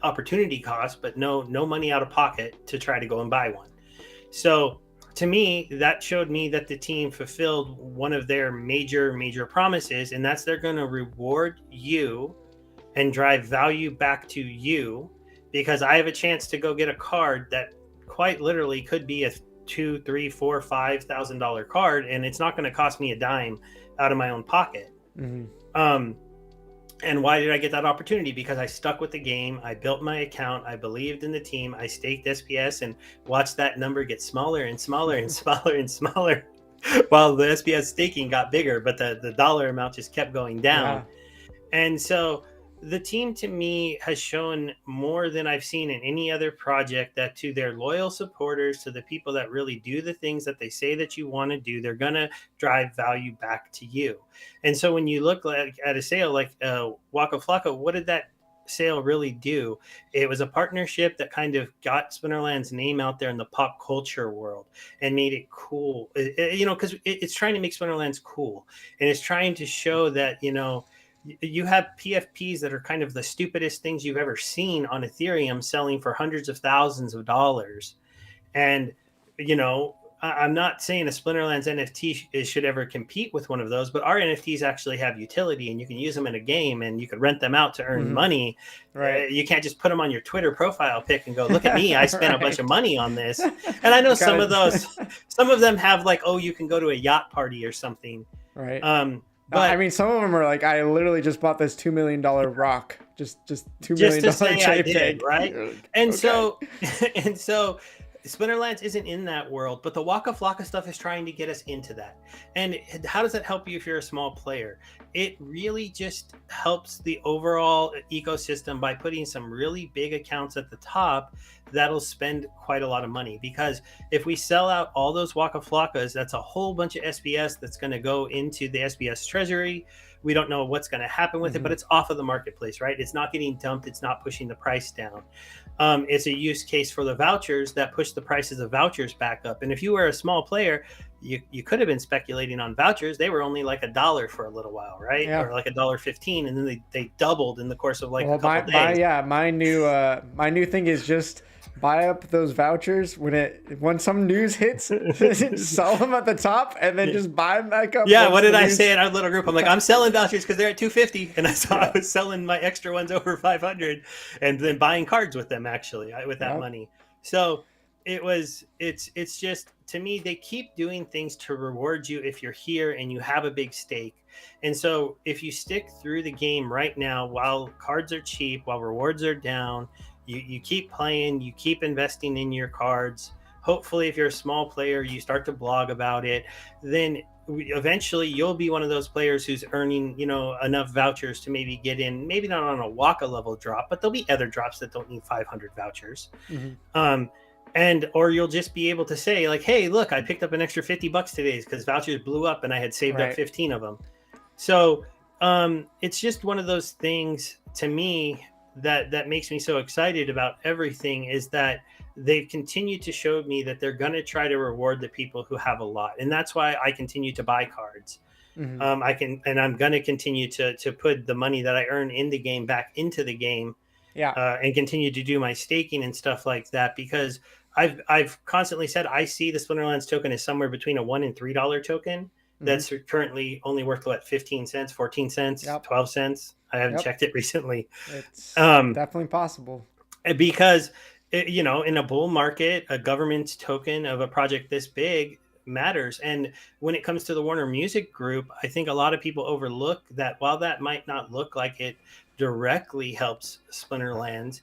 opportunity cost, but no money out of pocket to try to go and buy one. So to me, that showed me that the team fulfilled one of their major promises, and that's they're going to reward you and drive value back to you, because I have a chance to go get a card that quite literally could be a $2,000, $3,000, $4,000, $5,000 card, and it's not going to cost me a dime out of my own pocket. Mm-hmm. And why did I get that opportunity? Because I stuck with the game. I built my account. I believed in the team. I staked SPS and watched that number get smaller and smaller and smaller and smaller while the SPS staking got bigger, but the dollar amount just kept going down. Yeah. And so the team, to me, has shown more than I've seen in any other project, that to their loyal supporters, to the people that really do the things that they say that you want to do, they're going to drive value back to you. And so when you look at a sale like Waka Flocka, what did that sale really do? It was a partnership that kind of got Splinterland's name out there in the pop culture world and made it cool, because it's trying to make Splinterlands cool, and it's trying to show that, you have PFPs that are kind of the stupidest things you've ever seen on Ethereum, selling for hundreds of thousands of dollars. And, I'm not saying a Splinterlands NFT should ever compete with one of those, but our NFTs actually have utility, and you can use them in a game, and you can rent them out to earn money. Right. You can't just put them on your Twitter profile pic and go, look at me, I spent a bunch of money on this. And I know some of them have like, oh, you can go to a yacht party or something. Right. But I mean, some of them are like, I literally just bought this $2 million rock, just $2 million JPEG, right? And so Splinterlands isn't in that world, but the Waka Flocka stuff is trying to get us into that. And how does that help you if you're a small player? It really just helps the overall ecosystem by putting some really big accounts at the top that'll spend quite a lot of money. Because if we sell out all those Waka Flockas, that's a whole bunch of SPS that's going to go into the SPS treasury. We don't know what's going to happen with it, but it's off of the marketplace, right? It's not getting dumped. It's not pushing the price down. It's a use case for the vouchers that push the prices of vouchers back up. And if you were a small player, you could have been speculating on vouchers. They were only like $1 for a little while, right? Yeah. Or like $1.15, and then they doubled in the course of like a couple days. My new thing is just buy up those vouchers when some news hits, sell them at the top, and then just buy them back up. Yeah, what did I say in our little group? I'm like, I'm selling vouchers because they're at $250, and I was selling my extra ones over $500, and then buying cards with them actually with that money. So it's just, to me, they keep doing things to reward you if you're here and you have a big stake. And so if you stick through the game right now, while cards are cheap, while rewards are down, you keep playing, you keep investing in your cards. Hopefully, if you're a small player, you start to blog about it, then eventually you'll be one of those players who's earning, enough vouchers to maybe get in, maybe not on a Waka level drop, but there'll be other drops that don't need 500 vouchers. Or you'll just be able to say like, hey, look, I picked up an extra $50 today because vouchers blew up and I had saved up 15 of them. So it's just one of those things to me that makes me so excited about everything, is that they've continued to show me that they're going to try to reward the people who have a lot. And that's why I continue to buy cards. I'm going to continue to put the money that I earn in the game back into the game, and continue to do my staking and stuff like that, because I've constantly said I see the Splinterlands token is somewhere between a $1 and $3 token. That's currently only worth 15 cents, 14 cents, 12 cents. I haven't checked it recently. It's definitely possible, because in a bull market, a government token of a project this big matters. And when it comes to the Warner Music Group, I think a lot of people overlook that while that might not look like it directly helps Splinterlands,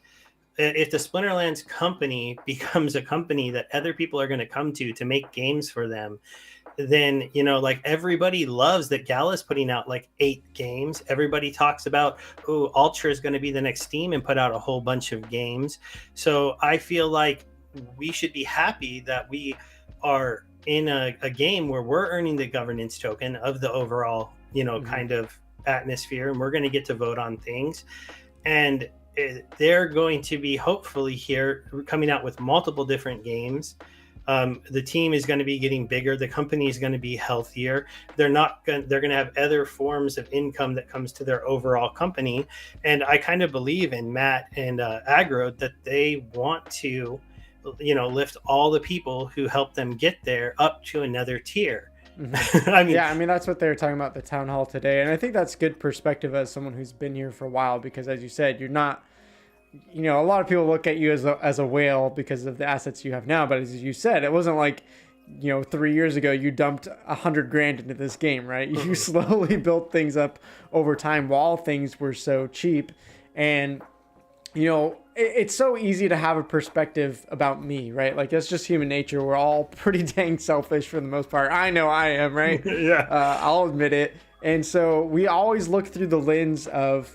if the Splinterlands company becomes a company that other people are going to come to make games for them, then like everybody loves that Gala's putting out like 8 games. Everybody talks about, oh, Ultra is going to be the next Steam and put out a whole bunch of games. So I feel like we should be happy that we are in a game where we're earning the governance token of the overall kind of atmosphere, and we're going to get to vote on things. And they're going to be hopefully here coming out with multiple different games. The team is going to be getting bigger. The company is going to be healthier. They're going to have other forms of income that comes to their overall company. And I kind of believe in Matt and Agro that they want to, lift all the people who help them get there up to another tier. I mean, that's what they were talking about at the town hall today. And I think that's good perspective as someone who's been here for a while, because as you said, you're not, a lot of people look at you as a whale because of the assets you have now. But as you said, it wasn't like, 3 years ago, you dumped $100,000 into this game, right? You slowly built things up over time while things were so cheap. And, it's so easy to have a perspective about me, right? Like, that's just human nature. We're all pretty dang selfish for the most part. I know I am, right? I'll admit it. And so we always look through the lens of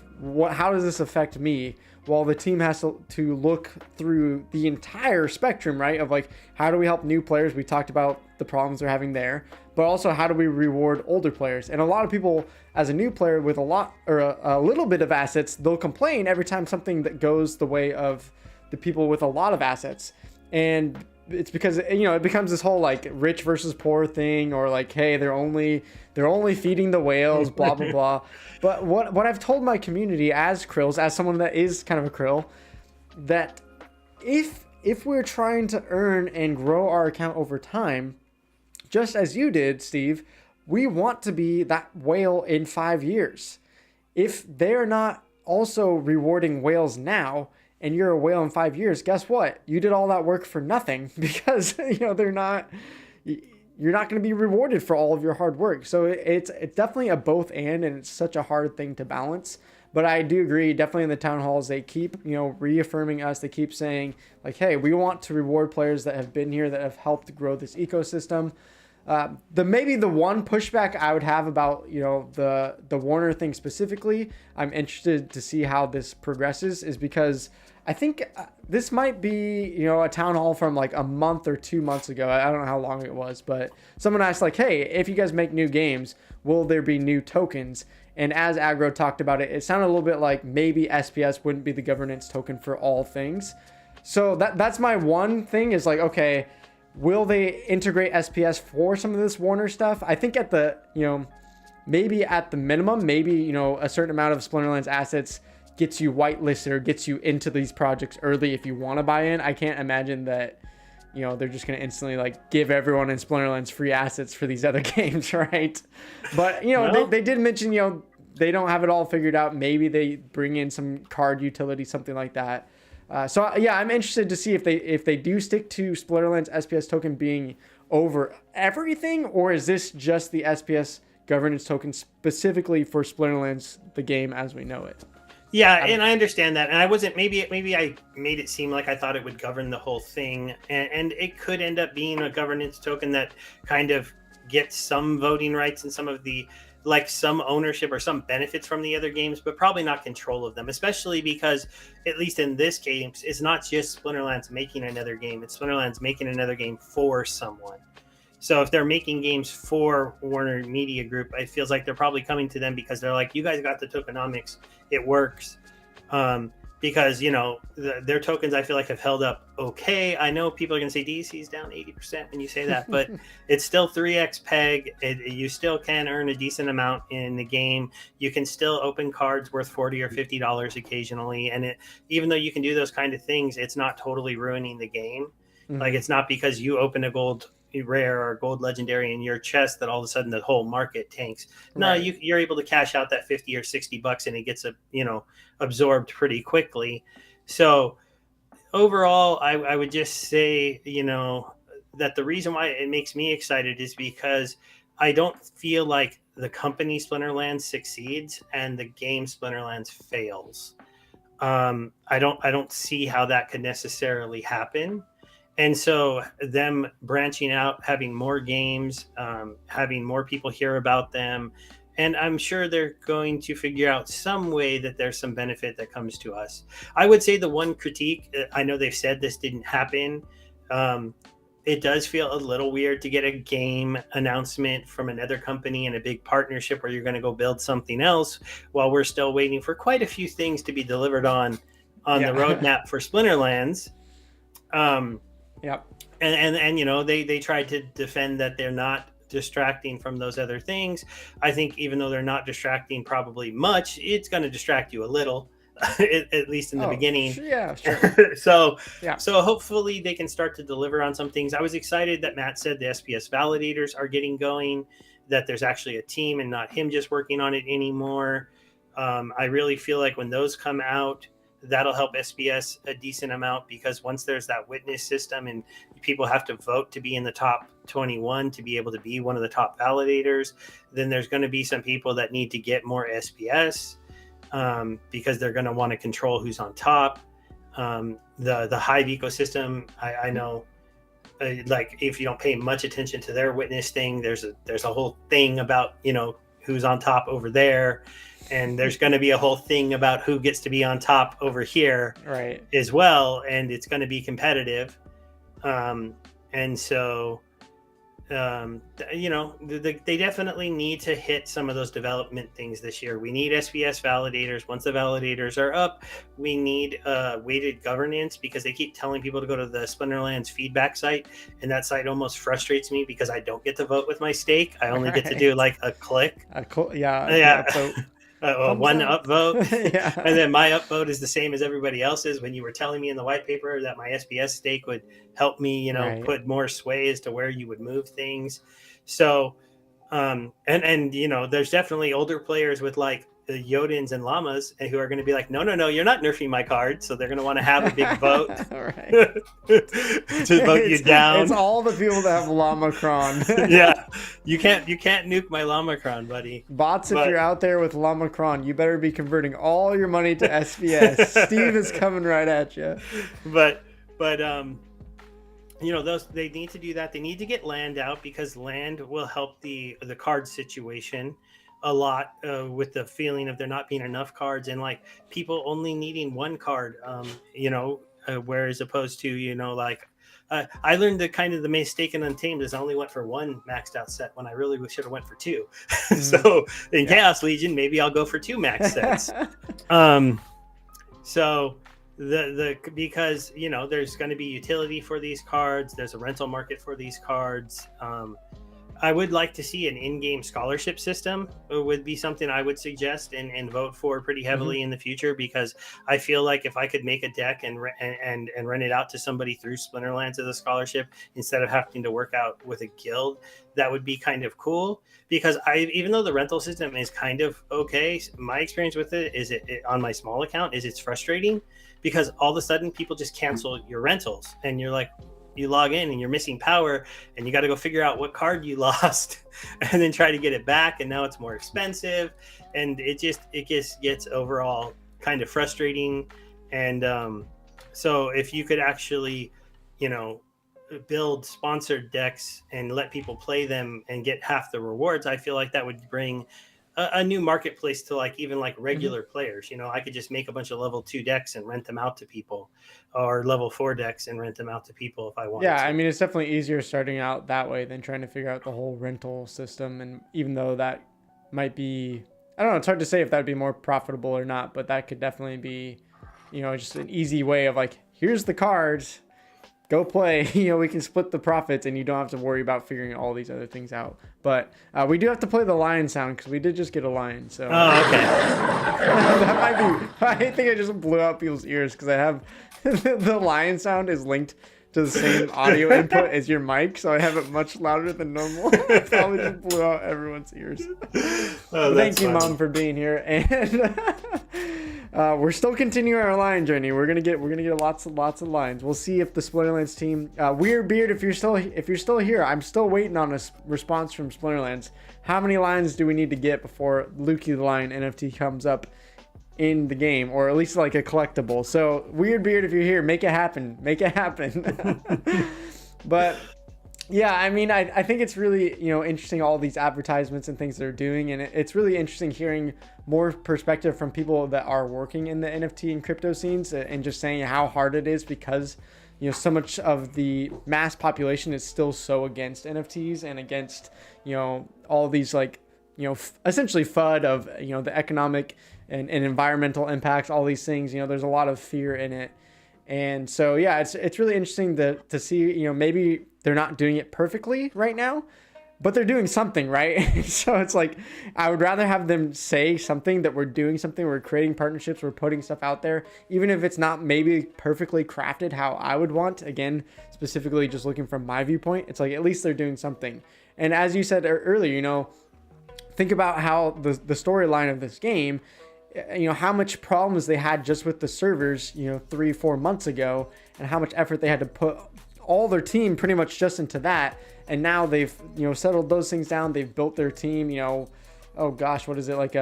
how does this affect me? While the team has to look through the entire spectrum, right? Of like, how do we help new players? We talked about the problems they're having there, but also how do we reward older players? And a lot of people, as a new player with a lot or a little bit of assets, they'll complain every time something that goes the way of the people with a lot of assets. And it's because, it becomes this whole like rich versus poor thing, or like, hey, they're only feeding the whales, blah, blah, blah. But what I've told my community as Krills, as someone that is kind of a Krill, that if we're trying to earn and grow our account over time, just as you did, Steve, we want to be that whale in 5 years. If they're not also rewarding whales now, and you're a whale in 5 years, guess what? You did all that work for nothing, because you're not going to be rewarded for all of your hard work. So it's definitely a both and it's such a hard thing to balance. But I do agree, definitely in the town halls, they keep reaffirming us. They keep saying like, hey, we want to reward players that have been here, that have helped grow this ecosystem. Maybe the one pushback I would have about the Warner thing specifically, I'm interested to see how this progresses, is because I think this might be a town hall from like a month or 2 months ago. I don't know how long it was, but someone asked like, hey, if you guys make new games, will there be new tokens? And as Agro talked about it, it sounded a little bit like maybe SPS wouldn't be the governance token for all things. So that's my one thing, is like, okay, will they integrate SPS for some of this Warner stuff? I think at the, maybe at the minimum, maybe, a certain amount of Splinterlands assets gets you whitelisted or gets you into these projects early if you want to buy in. I can't imagine that, they're just going to instantly like give everyone in Splinterlands free assets for these other games, right? But, they did mention, they don't have it all figured out. Maybe they bring in some card utility, something like that. So yeah, I'm interested to see if they do stick to Splinterlands SPS token being over everything, or is this just the SPS governance token specifically for Splinterlands, the game as we know it? Yeah, and I understand that, and I wasn't. Maybe I made it seem like I thought it would govern the whole thing, and it could end up being a governance token that kind of gets some voting rights and some of the, like, some ownership or some benefits from the other games, but probably not control of them, especially because, at least in this case, it's not just Splinterlands making another game, it's Splinterlands making another game for someone. So if they're making games for Warner Media Group, it feels like they're probably coming to them because they're like, you guys got the tokenomics, it works. because their tokens I feel like have held up okay. I know people are going to say DEC is down 80% when you say that, but it's still 3x peg. You still can earn a decent amount in the game. You can still open cards worth $40 or $50 occasionally, and even though you can do those kind of things, it's not totally ruining the game. Like, it's not because you open a gold rare or gold legendary in your chest that all of a sudden the whole market tanks. No, Right. you're able to cash out that 50 or $60 and it gets absorbed pretty quickly. So overall, I would just say, that the reason why it makes me excited is because I don't feel like the company Splinterlands succeeds and the game Splinterlands fails. I don't see how that could necessarily happen. And so them branching out, having more games, having more people hear about them, and I'm sure they're going to figure out some way that there's some benefit that comes to us. I would say the one critique, I know they've said this didn't happen. It does feel a little weird to get a game announcement from another company and a big partnership where you're going to go build something else while we're still waiting for quite a few things to be delivered on the roadmap for Splinterlands. Yep. And they tried to defend that they're not distracting from those other things. I think even though they're not distracting probably much, it's going to distract you a little, at least in the beginning. Yeah, sure. So hopefully they can start to deliver on some things. I was excited that Matt said the SPS validators are getting going, that there's actually a team and not him just working on it anymore. I really feel like when those come out, that'll help SPS a decent amount, because once there's that witness system and people have to vote to be in the top 21 to be able to be one of the top validators, then there's going to be some people that need to get more SPS because they're going to want to control who's on top. The Hive ecosystem, I know, like if you don't pay much attention to their witness thing, there's a whole thing about who's on top over there. And there's going to be a whole thing about who gets to be on top over here, right, as well, and it's going to be competitive. And so, they definitely need to hit some of those development things this year. We need SPS validators. Once the validators are up, we need weighted governance, because they keep telling people to go to the Splinterlands feedback site, and that site almost frustrates me because I don't get to vote with my stake. I only get to do like a click. One upvote. Yeah. And then my upvote is the same as everybody else's. When you were telling me in the white paper that my SPS stake would help me, put more sway as to where you would move things. So, and there's definitely older players with like the Yodins and Llamas who are going to be like, no, you're not nerfing my card. So they're going to want to have a big vote to vote you down. It's all the people that have Llama-cron. Yeah, you can't nuke my Llama-cron, buddy. Bots, if you're out there with Llama-cron, you better be converting all your money to SPS. Steve is coming right at you. But those, they need to do that. They need to get land out, because land will help the card situation a lot, with the feeling of there not being enough cards and like people only needing one card, whereas opposed to I learned the kind of the mistake in Untamed is I only went for one maxed out set when I really should have went for two. So in Chaos Legion, maybe I'll go for two max sets. So because there's going to be utility for these cards, there's a rental market for these cards. I would like to see an in-game scholarship system. It would be something I would suggest and vote for pretty heavily in the future, because I feel like if I could make a deck and rent it out to somebody through Splinterlands as a scholarship instead of having to work out with a guild, that would be kind of cool. Because even though the rental system is kind of okay, my experience with it is it on my small account is it's frustrating, because all of a sudden people just cancel your rentals and you're like, you log in and you're missing power and you got to go figure out what card you lost and then try to get it back, and now it's more expensive, and it just gets overall kind of frustrating. And so if you could actually build sponsored decks and let people play them and get half the rewards, I feel like that would bring a new marketplace to like even like regular players. I could just make a bunch of level 2 decks and rent them out to people, or level 4 decks and rent them out to people if I want. Yeah, I mean, it's definitely easier starting out that way than trying to figure out the whole rental system. And even though that might be, I don't know, it's hard to say if that'd be more profitable or not, but that could definitely be, just an easy way of like, here's the cards, go play. We can split the profits and you don't have to worry about figuring all these other things out. But we do have to play the lion sound because we did just get a lion. So okay. that might be, I think I just blew out people's ears because I have the lion sound is linked to the same audio input as your mic, so I have it much louder than normal. I probably just blew out everyone's ears. Thank you, Mom, for being here. And we're still continuing our lion journey. We're gonna get lots of lions. We'll see if the Splinterlands team, Weird Beard, if you're still here, I'm still waiting on a response from Splinterlands. How many lions do we need to get before Lukey the Lion NFT comes up in the game, or at least like a collectible? So Weird Beard, if you're here, make it happen. But yeah, I mean, I think it's really interesting, all these advertisements and things they're doing, and it's really interesting hearing more perspective from people that are working in the NFT and crypto scenes, and just saying how hard it is because so much of the mass population is still so against NFTs and against all these like essentially FUD of the economic and environmental impacts, all these things. There's a lot of fear in it. And so, yeah, it's really interesting to see, maybe they're not doing it perfectly right now, but they're doing something, right? So it's like, I would rather have them say something, that we're doing something, we're creating partnerships, we're putting stuff out there, even if it's not maybe perfectly crafted how I would want. Again, specifically just looking from my viewpoint, it's like, at least they're doing something. And as you said earlier, think about how the storyline of this game, how much problems they had just with the servers, 3-4 months ago, and how much effort they had to put all their team pretty much just into that. And now they've, settled those things down. They've built their team, oh gosh, what is it, like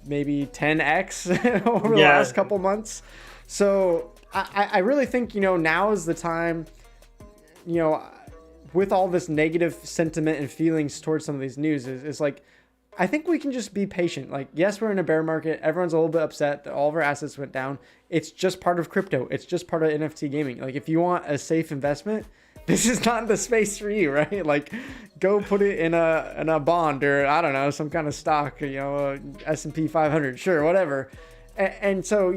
maybe 10x over the last couple months. So I really think, now is the time, with all this negative sentiment and feelings towards some of these news, is like, I think we can just be patient. Like, yes, we're in a bear market. Everyone's a little bit upset that all of our assets went down. It's just part of crypto. It's just part of NFT gaming. Like, if you want a safe investment, this is not the space for you, right? Like, go put it in a bond, or I don't know, some kind of stock, S&P 500, sure, whatever. And so,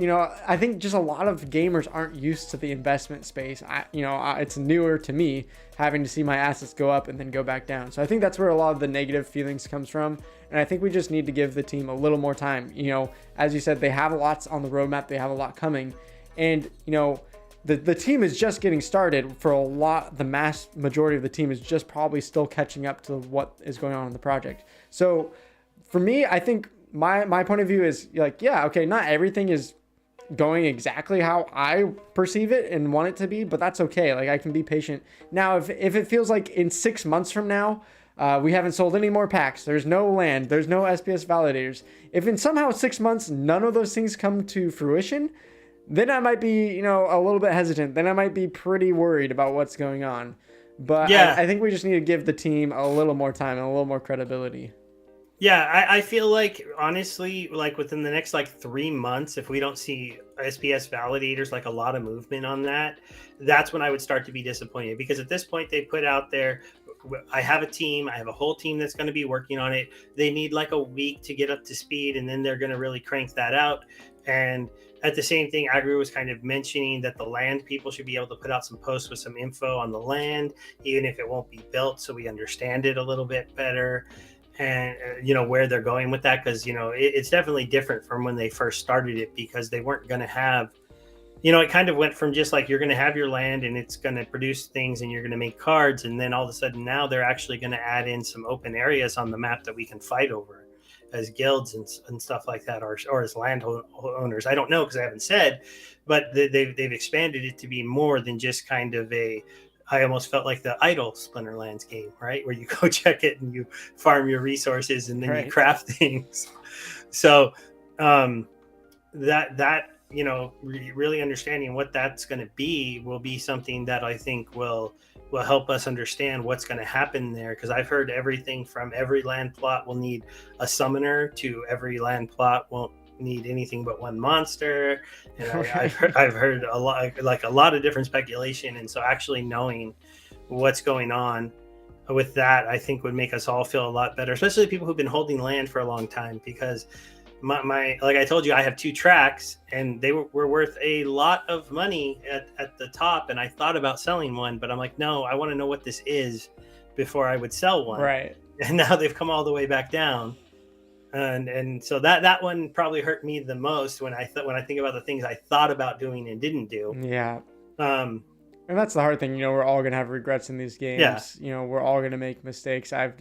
I think just a lot of gamers aren't used to the investment space. It's newer to me, having to see my assets go up and then go back down. So I think that's where a lot of the negative feelings comes from. And I think we just need to give the team a little more time. As you said, they have lots on the roadmap. They have a lot coming. And, the team is just getting started for a lot. The mass majority of the team is just probably still catching up to what is going on in the project. So for me, I think my point of view is like, yeah, okay, not everything is going exactly how I perceive it and want it to be, but that's okay. Like, I can be patient. Now, if it feels like in 6 months from now, we haven't sold any more packs, there's no land, there's no SPS validators, if in somehow 6 months none of those things come to fruition, then I might be, a little bit hesitant. Then I might be pretty worried about what's going on. But yeah, I think we just need to give the team a little more time and a little more credibility. Yeah, I feel like, honestly, like within the next 3 months, if we don't see SPS validators, like a lot of movement on that, that's when I would start to be disappointed. Because at this point, they put out there, I have a team, I have a whole team that's going to be working on it. They need like a week to get up to speed, and then they're going to really crank that out. And at the same thing, Agri was kind of mentioning that the land people should be able to put out some posts with some info on the land, even if it won't be built, so we understand it a little bit better. And where they're going with that, because it's definitely different from when they first started it, because they weren't going to have, it kind of went from just like, you're going to have your land and it's going to produce things and you're going to make cards, and then all of a sudden now they're actually going to add in some open areas on the map that we can fight over as guilds and stuff like that, or as landowners. I don't know, because I haven't said, but they've expanded it to be more than just kind of I almost felt like the idle Splinterlands game, right? Where you go check it and you farm your resources and then you craft things. So that really understanding what that's going to be will be something that I think will help us understand what's going to happen there. Because I've heard everything from every land plot will need a summoner to every land plot won't need anything but one monster, and I've heard a lot of different speculation. And so actually knowing what's going on with that, I think would make us all feel a lot better, especially people who've been holding land for a long time, because my like I told you, I have 2 tracks, and they were worth a lot of money at the top, and I thought about selling one, but I'm like, no, I want to know what this is before I would sell one. Right. And now they've come all the way back down, and so that one probably hurt me the most when I think about the things I thought about doing and didn't do. Yeah. Um, And that's the hard thing, we're all gonna have regrets in these games. Yeah. We're all gonna make mistakes. I've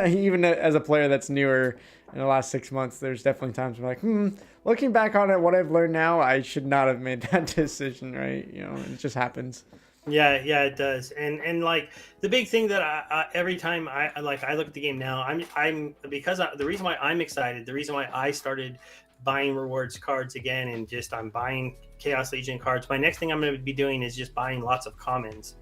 even as a player that's newer in the last 6 months, there's definitely times where I'm like, looking back on it, what I've learned now, I should not have made that decision, right? It just happens. Yeah, it does. And like the big thing that I every time I look at the game now, the reason why I'm excited, the reason why I started buying rewards cards again, and just I'm buying Chaos Legion cards. My next thing I'm going to be doing is just buying lots of commons,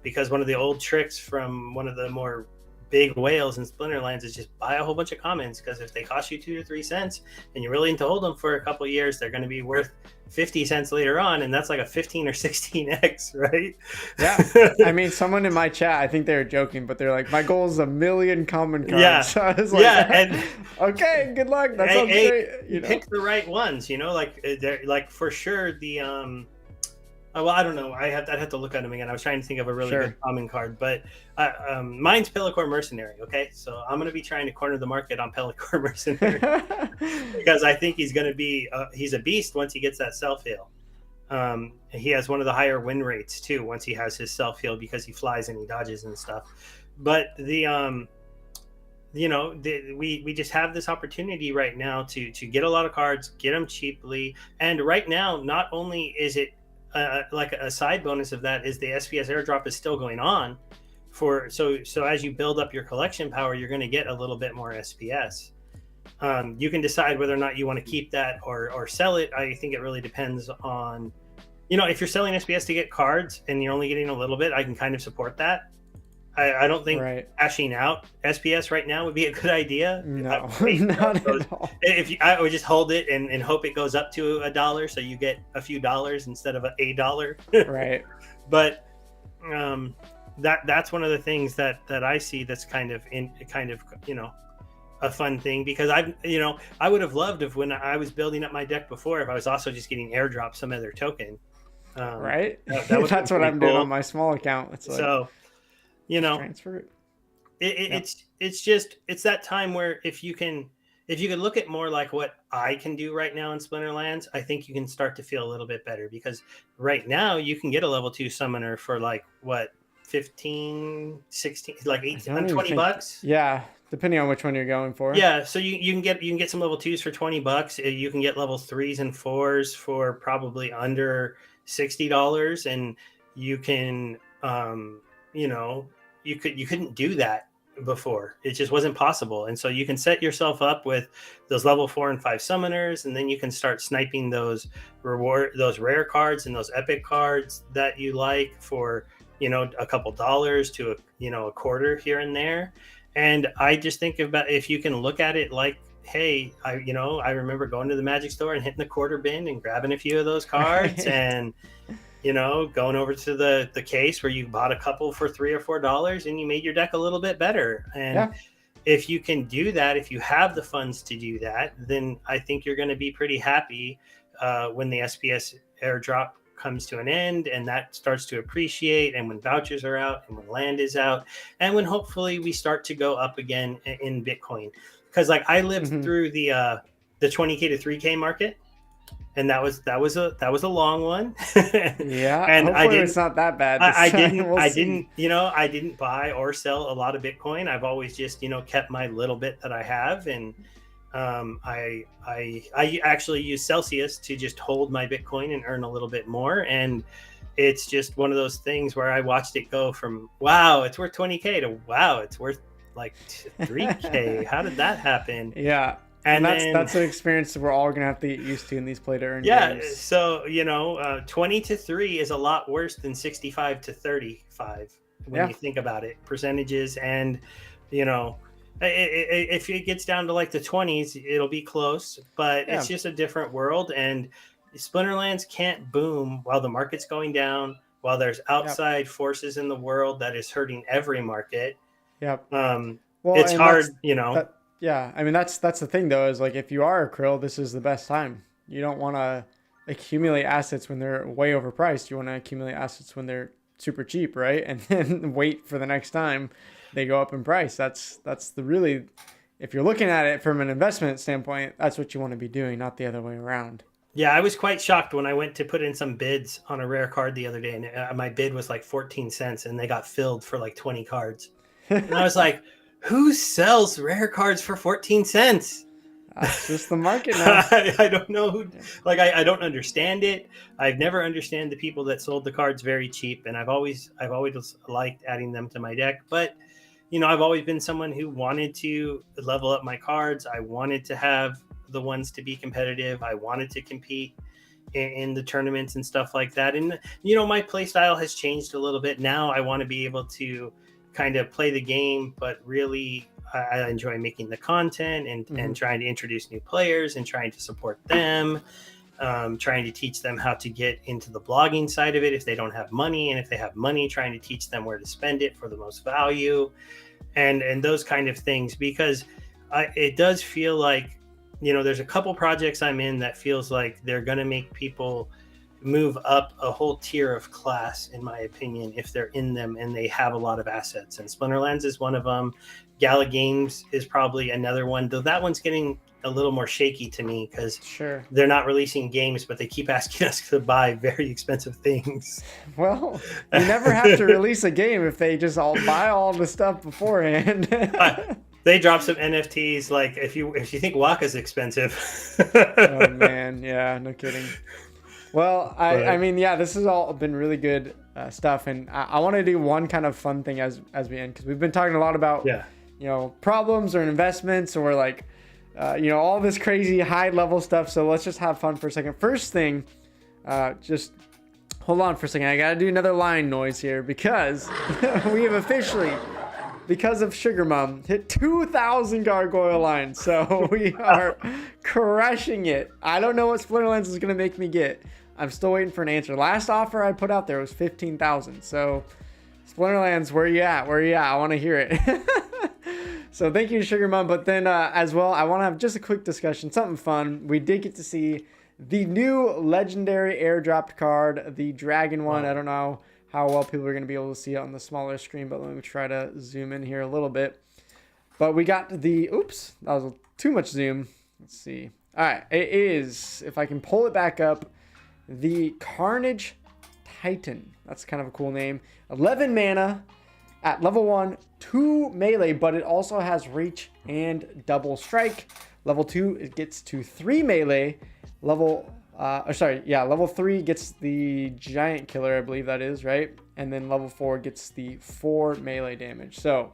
because one of the old tricks from one of the more big whales in Splinterlands is just buy a whole bunch of commons, because if they cost you 2 to 3 cents and you're willing to hold them for a couple of years, they're going to be worth 50 cents later on, and that's like a 15 or 16x, right? Yeah. I mean, someone in my chat, I think they were joking, but they're like, my goal is 1 million common cards. Yeah. So I was like, and okay, good luck. That sounds great. Pick the right ones, like they're like for sure well, I don't know. I'd have to look at them again. I was trying to think of a really good common card, but mine's Pellicore Mercenary. Okay, so I'm going to be trying to corner the market on Pellicore Mercenary because I think he's going to be he's a beast once he gets that self heal. He has one of the higher win rates too once he has his self heal, because he flies and he dodges and stuff. But we just have this opportunity right now to get a lot of cards, get them cheaply, and right now not only is it like a side bonus of that is the SPS airdrop is still going on so as you build up your collection power, you're going to get a little bit more SPS. You can decide whether or not you want to keep that or sell it. I think it really depends on, if you're selling SPS to get cards and you're only getting a little bit, I can kind of support that. I don't think cashing out SPS right now would be a good idea. No, not at all. I would just hold it and hope it goes up to $1, so you get a few dollars instead of $1. Right. But that's one of the things that I see that's kind of a fun thing, because I would have loved if when I was building up my deck before, if I was also just getting airdrop some other token. Right. That's what I'm doing on my small account. It's like, so. Transfer it. It's that time where if you can look at more like what I can do right now in Splinterlands, I think you can start to feel a little bit better, because right now you can get a level 2 summoner for like what, 15, 16, like 18, 20 bucks. Yeah, depending on which one you're going for. Yeah, so you can get some level 2s for 20 bucks. You can get level 3s and 4s for probably under $60, and you can you couldn't do that before. It just wasn't possible. And so you can set yourself up with those level 4 and 5 summoners, and then you can start sniping those rare cards and those epic cards that you like for, a couple dollars to a quarter here and there. And I just think about, if you can look at it like, hey, I remember going to the Magic store and hitting the quarter bin and grabbing a few of those cards and going over to the case where you bought a couple for $3 or $4 and you made your deck a little bit better. And if you can do that, if you have the funds to do that, then I think you're going to be pretty happy when the SPS airdrop comes to an end and that starts to appreciate, and when vouchers are out and when land is out, and when hopefully we start to go up again in Bitcoin. Because like I lived through the 20K to 3K market. And that was a long one. Yeah, and it's not that bad. I didn't buy or sell a lot of Bitcoin. I've always just kept my little bit that I have, and I actually use Celsius to just hold my Bitcoin and earn a little bit more. And it's just one of those things where I watched it go from wow, it's worth 20K to wow, it's worth like 3K. How did that happen? Yeah. And that's an experience that we're all gonna have to get used to in these play to earn games. So 20 to 3 is a lot worse than 65 to 35 when you think about it, percentages. And if it gets down to like the 20s, it'll be close, but it's just a different world. And Splinterlands can't boom while the market's going down, while there's outside forces in the world that is hurting every market. Yep. It's hard, Yeah, I mean that's the thing though, is like if you are a krill, this is the best time. You don't want to accumulate assets when they're way overpriced. You want to accumulate assets when they're super cheap, right? And then wait for the next time they go up in price. That's the really, if you're looking at it from an investment standpoint, that's what you want to be doing, not the other way around. Yeah, I was quite shocked when I went to put in some bids on a rare card the other day, and my bid was like 14 cents, and they got filled for like 20 cards. And I was like, who sells rare cards for 14 cents? That's just the market now. I don't know who, like, I don't understand it. I've never understand the people that sold the cards very cheap, and I've always liked adding them to my deck. But, you know, I've always been someone who wanted to level up my cards. I wanted to have the ones to be competitive. I wanted to compete in the tournaments and stuff like that. And, you know, my play style has changed a little bit. Now I want to be able to kind of play the game, but really I enjoy making the content and trying to introduce new players and trying to support them, trying to teach them how to get into the blogging side of it if they don't have money, and if they have money, trying to teach them where to spend it for the most value, and those kind of things. Because it does feel like, you know, there's a couple projects I'm in that feels like they're going to make people move up a whole tier of class, in my opinion, if they're in them and they have a lot of assets. And Splinterlands is one of them. Gala Games is probably another one, though that one's getting a little more shaky to me because they're not releasing games, but they keep asking us to buy very expensive things. Well, you never have to release a game if they just all buy all the stuff beforehand. They drop some NFTs, like if you think Waka's expensive. Oh man, yeah, no kidding. Well, I mean, yeah, this has all been really good stuff, and I want to do one kind of fun thing as we end, because we've been talking a lot about you know, problems or investments or like you know, all this crazy high level stuff. So let's just have fun for a second. First thing, just hold on for a second. I gotta do another line noise here because we have officially, because of Sugar Mom, hit 2,000 gargoyle lines. So we are crushing it. I don't know what Splinterlands is gonna make me get. I'm still waiting for an answer. Last offer I put out there was 15,000. So Splinterlands, where you at? Where you at? I want to hear it. So thank you, Sugar Mom. But then as well, I want to have just a quick discussion, something fun. We did get to see the new legendary airdropped card, the dragon one. I don't know how well people are going to be able to see it on the smaller screen, but let me try to zoom in here a little bit. But we got the, oops, that was too much zoom. Let's see. All right, it is, if I can pull it back up, the Carnage Titan. That's kind of a cool name. 11 mana at level 1, 2 melee, but it also has reach and double strike. Level 2, it gets to 3 melee. Level 3 gets the giant killer, I believe that is, right? And then level 4 gets the 4 melee damage. So,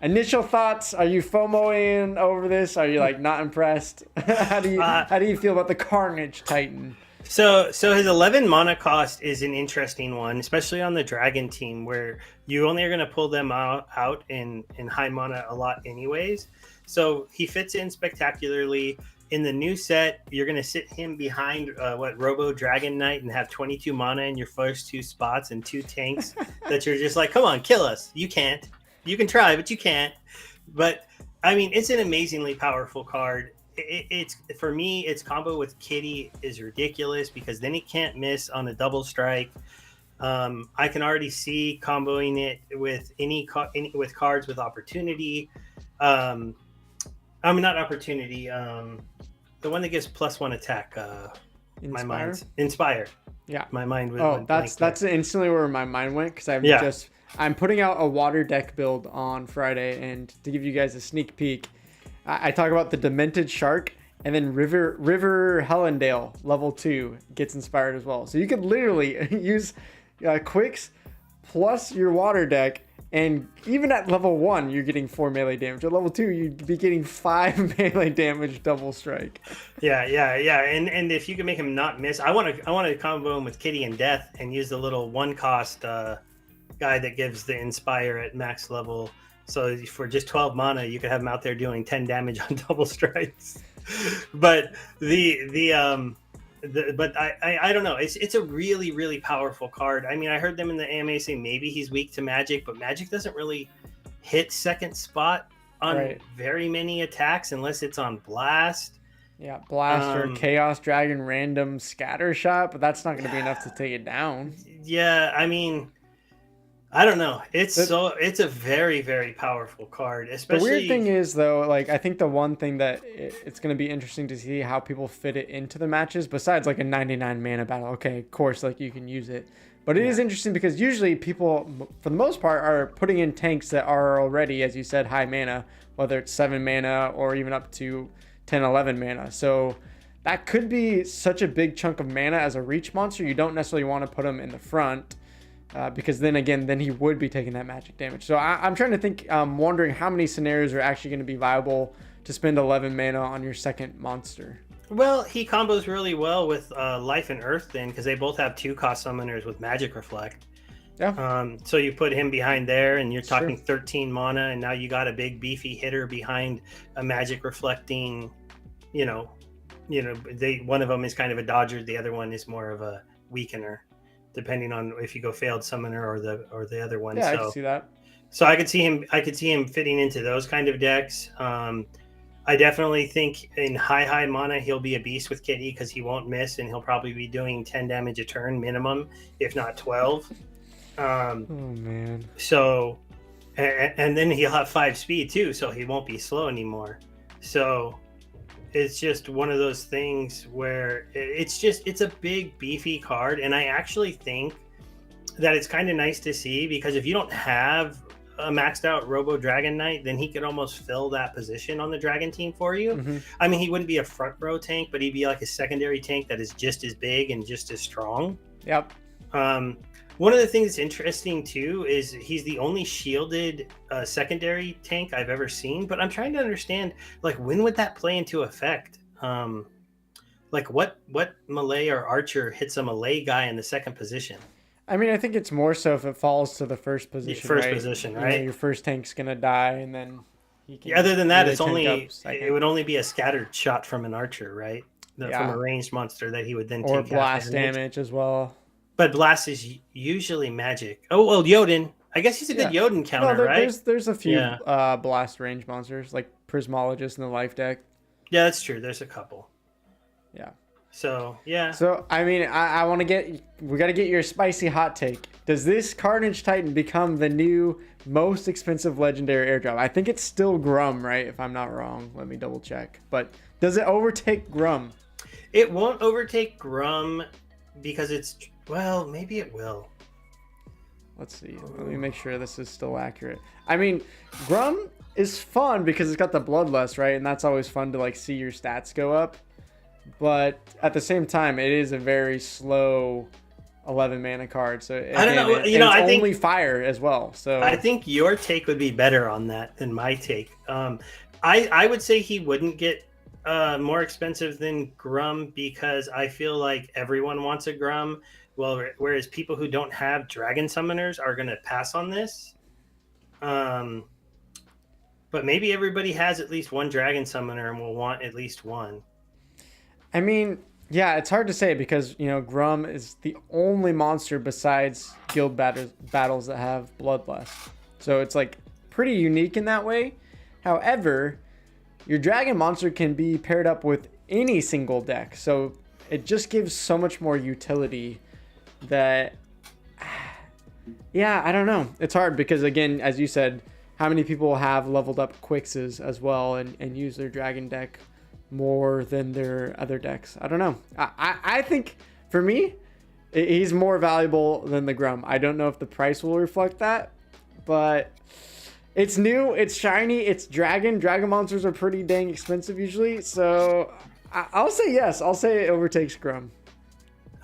initial thoughts, are you FOMOing over this? Are you like not impressed? How do you feel about the Carnage Titan? So his 11 mana cost is an interesting one, especially on the dragon team, where you only are going to pull them out in high mana a lot anyways. So he fits in spectacularly. In the new set, you're going to sit him behind Robo Dragon Knight and have 22 mana in your first 2 spots and 2 tanks that you're just like, come on, kill us. You can't. You can try, but you can't. But, I mean, it's an amazingly powerful card. It's for me, its combo with Kitty is ridiculous because then it can't miss on a double strike. I can already see comboing it with with cards with opportunity. I mean, not opportunity. The one that gives +1 attack. Inspire. Yeah, my mind was. Oh, that's instantly where my mind went because I'm putting out a water deck build on Friday, and to give you guys a sneak peek, I talk about the Demented Shark, and then River Hellendale level 2 gets inspired as well. So you could literally use Quicks plus your water deck, and even at level 1, you're getting 4 melee damage. At level 2, you'd be getting 5 melee damage double strike. Yeah. And if you can make him not miss, I want to combo him with Kitty and Death and use the little 1-cost guy that gives the Inspire at max level. So for just 12 mana, you could have him out there doing 10 damage on double strikes. But but I don't know. It's a really, really powerful card. I mean, I heard them in the AMA say maybe he's weak to Magic, but Magic doesn't really hit second spot on very many attacks unless it's on blast. Yeah, blast or chaos dragon random scatter shot, but that's not going to be enough to take it down. Yeah, I mean, I don't know. It's a very, very powerful card. Especially the weird thing is though, like I think the one thing that it's going to be interesting to see how people fit it into the matches. Besides like a 99 mana battle, okay, of course, like you can use it, but it is interesting because usually people, for the most part, are putting in tanks that are already, as you said, high mana, whether it's 7 mana or even up to 10, 11 mana. So that could be such a big chunk of mana as a reach monster. You don't necessarily want to put him in the front. Because then he would be taking that magic damage. So I'm trying to think, wondering how many scenarios are actually going to be viable to spend 11 mana on your second monster. Well, he combos really well with Life and Earth then, because they both have 2-cost summoners with Magic Reflect. Yeah. So you put him behind there, and you're talking 13 mana, and now you got a big beefy hitter behind a Magic Reflecting. One of them is kind of a dodger, the other one is more of a weakener, depending on if you go failed summoner or the other one. Yeah, I can see that. So I could see him fitting into those kind of decks. I definitely think in high mana he'll be a beast with Kitty because he won't miss, and he'll probably be doing 10 damage a turn minimum, if not 12. Oh man. So, and then he'll have 5 speed too, so he won't be slow anymore. So it's just one of those things where it's a big beefy card, and I actually think that it's kind of nice to see, because if you don't have a maxed out Robo Dragon Knight, then he could almost fill that position on the Dragon team for you. Mm-hmm. I mean, he wouldn't be a front row tank, but he'd be like a secondary tank that is just as big and just as strong. Yep. One of the things that's interesting too is he's the only shielded secondary tank I've ever seen, but I'm trying to understand, like, when would that play into effect? Like what melee or archer hits a melee guy in the second position? I mean, I think it's more so if it falls to the first position. Right? Your first tank's gonna die, and then he can. Other than that, it would only be a scattered shot from an archer, right? From a ranged monster that he would then or take blast damage as well. But blast is usually magic. Oh well, Jotun. I guess he's a good Jotun counter, right? There's a few blast range monsters like Prismologist in the life deck. Yeah, that's true. There's a couple. Yeah. So yeah. So I mean, I want to we got to get your spicy hot take. Does this Carnage Titan become the new most expensive legendary airdrop? I think it's still Grum, right? If I'm not wrong, let me double check. But does it overtake Grum? It won't overtake Grum because well, maybe it will. Let's see. Let me make sure this is still accurate. I mean, Grum is fun because it's got the Bloodlust, right? And that's always fun to like see your stats go up. But at the same time, it is a very slow 11 mana card. So again, I don't know. I think only fire as well. So I think your take would be better on that than my take. I would say he wouldn't get more expensive than Grum because I feel like everyone wants a Grum. Well, whereas people who don't have dragon summoners are going to pass on this. But maybe everybody has at least one dragon summoner and will want at least one. I mean, yeah, it's hard to say because, Grum is the only monster besides guild battles that have Bloodlust. So it's like pretty unique in that way. However, your dragon monster can be paired up with any single deck. So it just gives so much more utility that, yeah, I don't know. It's hard because, again, as you said, how many people have leveled up Quixes as well and use their dragon deck more than their other decks? I don't know. I think for me, he's more valuable than the Grum. I don't know if the price will reflect that, but it's new, it's shiny, it's dragon. Dragon monsters are pretty dang expensive usually, so I'll say yes. I'll say it overtakes Grum.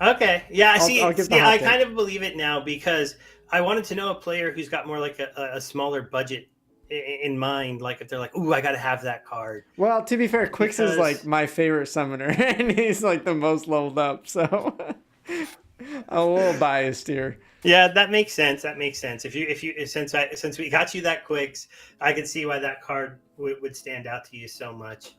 Okay, yeah. I kind of believe it now because I wanted to know a player who's got more like a smaller budget in mind, like if they're like, ooh, I gotta have that card. Well, to be fair, Quix is like my favorite summoner and he's like the most leveled up, so I'm a little biased here. Yeah, that makes sense. If you since we got you that Quix, I could see why that card would stand out to you so much.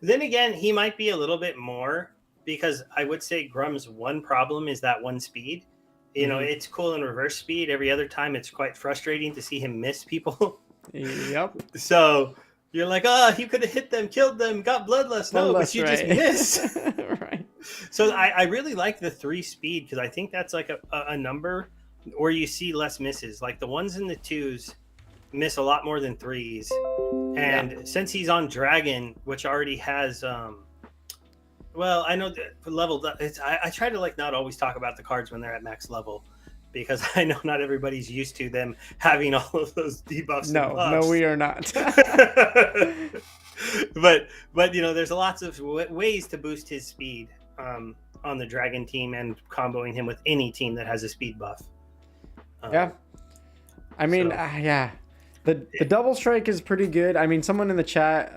Then again, he might be a little bit more because I would say Grum's one problem is that one speed. It's cool in reverse speed. Every other time it's quite frustrating to see him miss people. Yep. So You're like, oh, he could have hit them, killed them, got bloodlust. No, but you just missed. Right. So I really like the 3 speed because I think that's like a number where you see less misses. Like the ones in the 2s miss a lot more than 3s. And since he's on Dragon, which already has, well, I know the level. I try to like not always talk about the cards when they're at max level, because I know not everybody's used to them having all of those debuffs. No, we are not. but you know, there's lots of ways to boost his speed on the Dragon team and comboing him with any team that has a speed buff. Yeah, I mean, yeah. The double strike is pretty good. I mean, someone in the chat,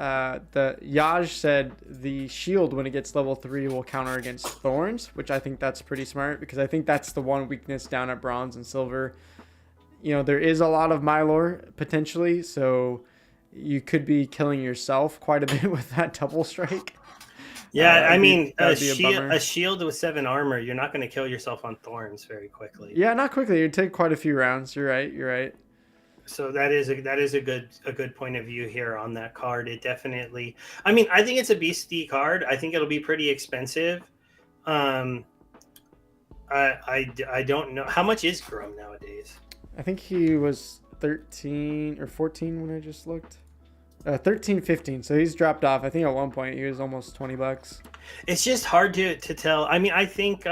the Yaj said the shield when it gets level 3 will counter against thorns, which I think that's pretty smart because I think that's the one weakness down at bronze and silver. You know, there is a lot of Mylor potentially, so you could be killing yourself quite a bit with that double strike. Yeah, I mean, a shield with 7 armor, you're not going to kill yourself on thorns very quickly. Yeah, not quickly. It'd take quite a few rounds. You're right. So that is a good point of view here on that card. It definitely, I mean, I think it's a beastie card. I think it'll be pretty expensive. I don't know how much is Grum nowadays. I think he was 13 or 14 when I just looked. 13, 15. So he's dropped off. I think at one point he was almost $20. It's just hard to tell. I mean, I think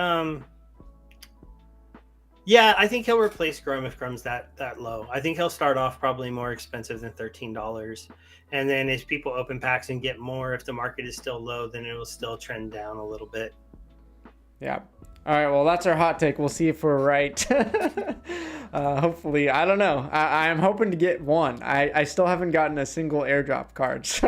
yeah, I think he'll replace Grum if Grum's that low. I think he'll start off probably more expensive than $13. And then as people open packs and get more, if the market is still low, then it will still trend down a little bit. Yeah. All right, well, that's our hot take. We'll see if we're right. Hopefully, I don't know. I'm hoping to get one. I still haven't gotten a single airdrop card, so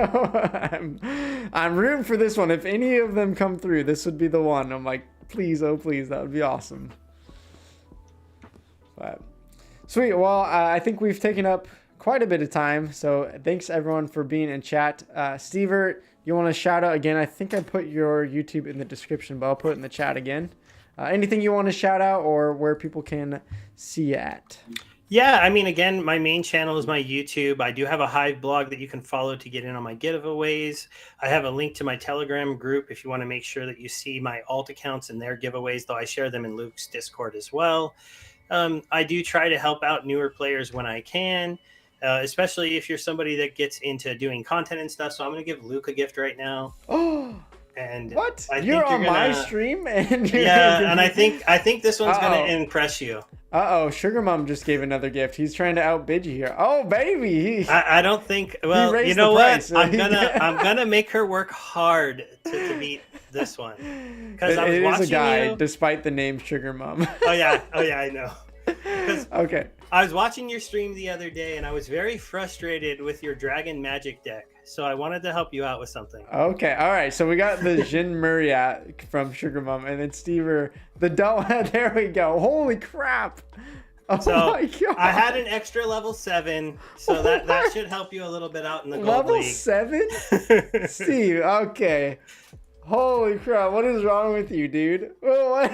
I'm rooting for this one. If any of them come through, this would be the one. I'm like, please, oh please, that would be awesome. But sweet. Well, I think we've taken up quite a bit of time, so thanks everyone for being in chat. SteveR, you want to shout out again? I think I put your YouTube in the description, but I'll put it in the chat again. Anything you want to shout out or where people can see you at? Yeah, I mean, again, my main channel is my YouTube. I do have a Hive blog that you can follow to get in on my giveaways. I have a link to my Telegram group if you want to make sure that you see my alt accounts and their giveaways, though I share them in Luke's Discord as well. I do try to help out newer players when I can, especially if you're somebody that gets into doing content and stuff. So I'm going to give Luke a gift right now. Oh, and what? You're on my stream, and and I think this one's going to impress you. Sugar Mom just gave another gift. He's trying to outbid you here. Oh, baby. I don't think. Well, you know what? I'm gonna make her work hard to beat this one. Because it is a guy, despite the name Sugar Mom. Oh yeah, I know. Okay. I was watching your stream the other day, and I was very frustrated with your Dragon Magic deck. So I wanted to help you out with something. Okay, all right. So we got the Jin Muriat from Sugar Mom, and then SteveR, the double. There we go. Holy crap! Oh my god! I had an extra level 7, so that should help you a little bit out in the gold level league. 7, Steve. Okay. Holy crap! What is wrong with you, dude? What?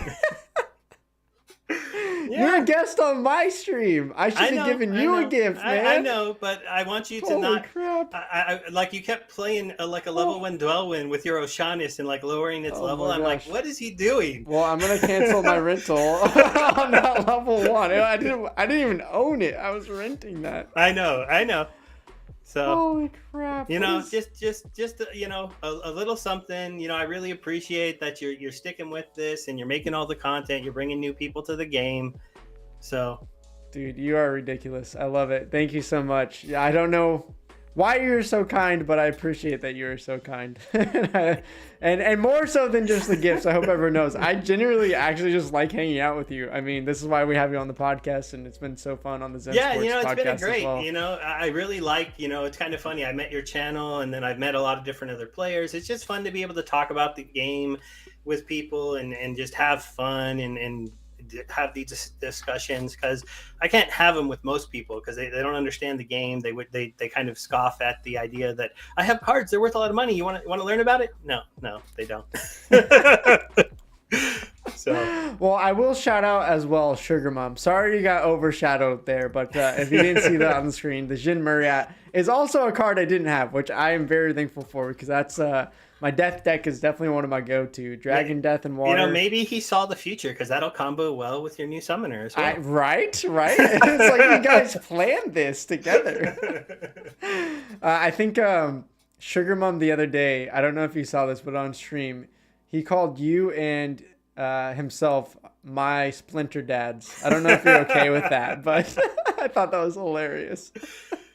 Yeah. You're a guest on my stream. I should have given you a gift, man. I know, but I want you to Holy crap. I like you kept playing like a level 1 Dwellwind with your Oshanis and like lowering its level. I'm like, what is he doing? Well, I'm gonna cancel my rental on that level 1. I didn't even own it. I was renting that. I know. So holy crap! You know, just you know, a little something. You know, I really appreciate that you're sticking with this and you're making all the content. You're bringing new people to the game. So, dude, you are ridiculous. I love it. Thank you so much. I don't know why you're so kind, but I appreciate that you're so kind. and more so than just the gifts. I hope everyone knows. I genuinely actually just like hanging out with you. I mean, this is why we have you on the podcast, and it's been so fun on the ZenSports podcast. Yeah, you know, it's been great. Well. You know, I really like, you know, it's kind of funny. I met your channel, and then I've met a lot of different other players. It's just fun to be able to talk about the game with people and just have fun and have these discussions, because I can't have them with most people because they don't understand the game. They kind of scoff at the idea that I have cards, they're worth a lot of money. You want to learn about it? No, they don't. So, well, I will shout out as well, Sugar Mom. Sorry you got overshadowed there, but if you didn't see that on the screen, the Jin Muriat is also a card I didn't have, which I am very thankful for because that's my death deck is definitely one of my go-to. Dragon, Death, and Water. maybe he saw the future because that'll combo well with your new summoner as well. Right? It's like you guys planned this together. I think Sugar Mom the other day, I don't know if you saw this, but on stream, he called you and himself my Splinter Dads. I don't know if you're okay with that, but I thought that was hilarious.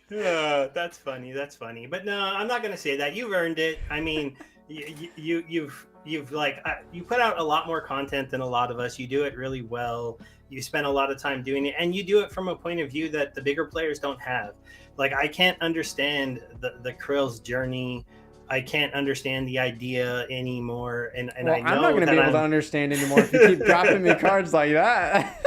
That's funny. But no, I'm not gonna say that. You've earned it. I mean, you've you put out a lot more content than a lot of us. You do it really well. You spend a lot of time doing it, and you do it from a point of view that the bigger players don't have. Like, I can't understand the Krill's journey. I can't understand the idea anymore, and well, I know I'm not going to be able to understand anymore if you keep dropping me cards like that.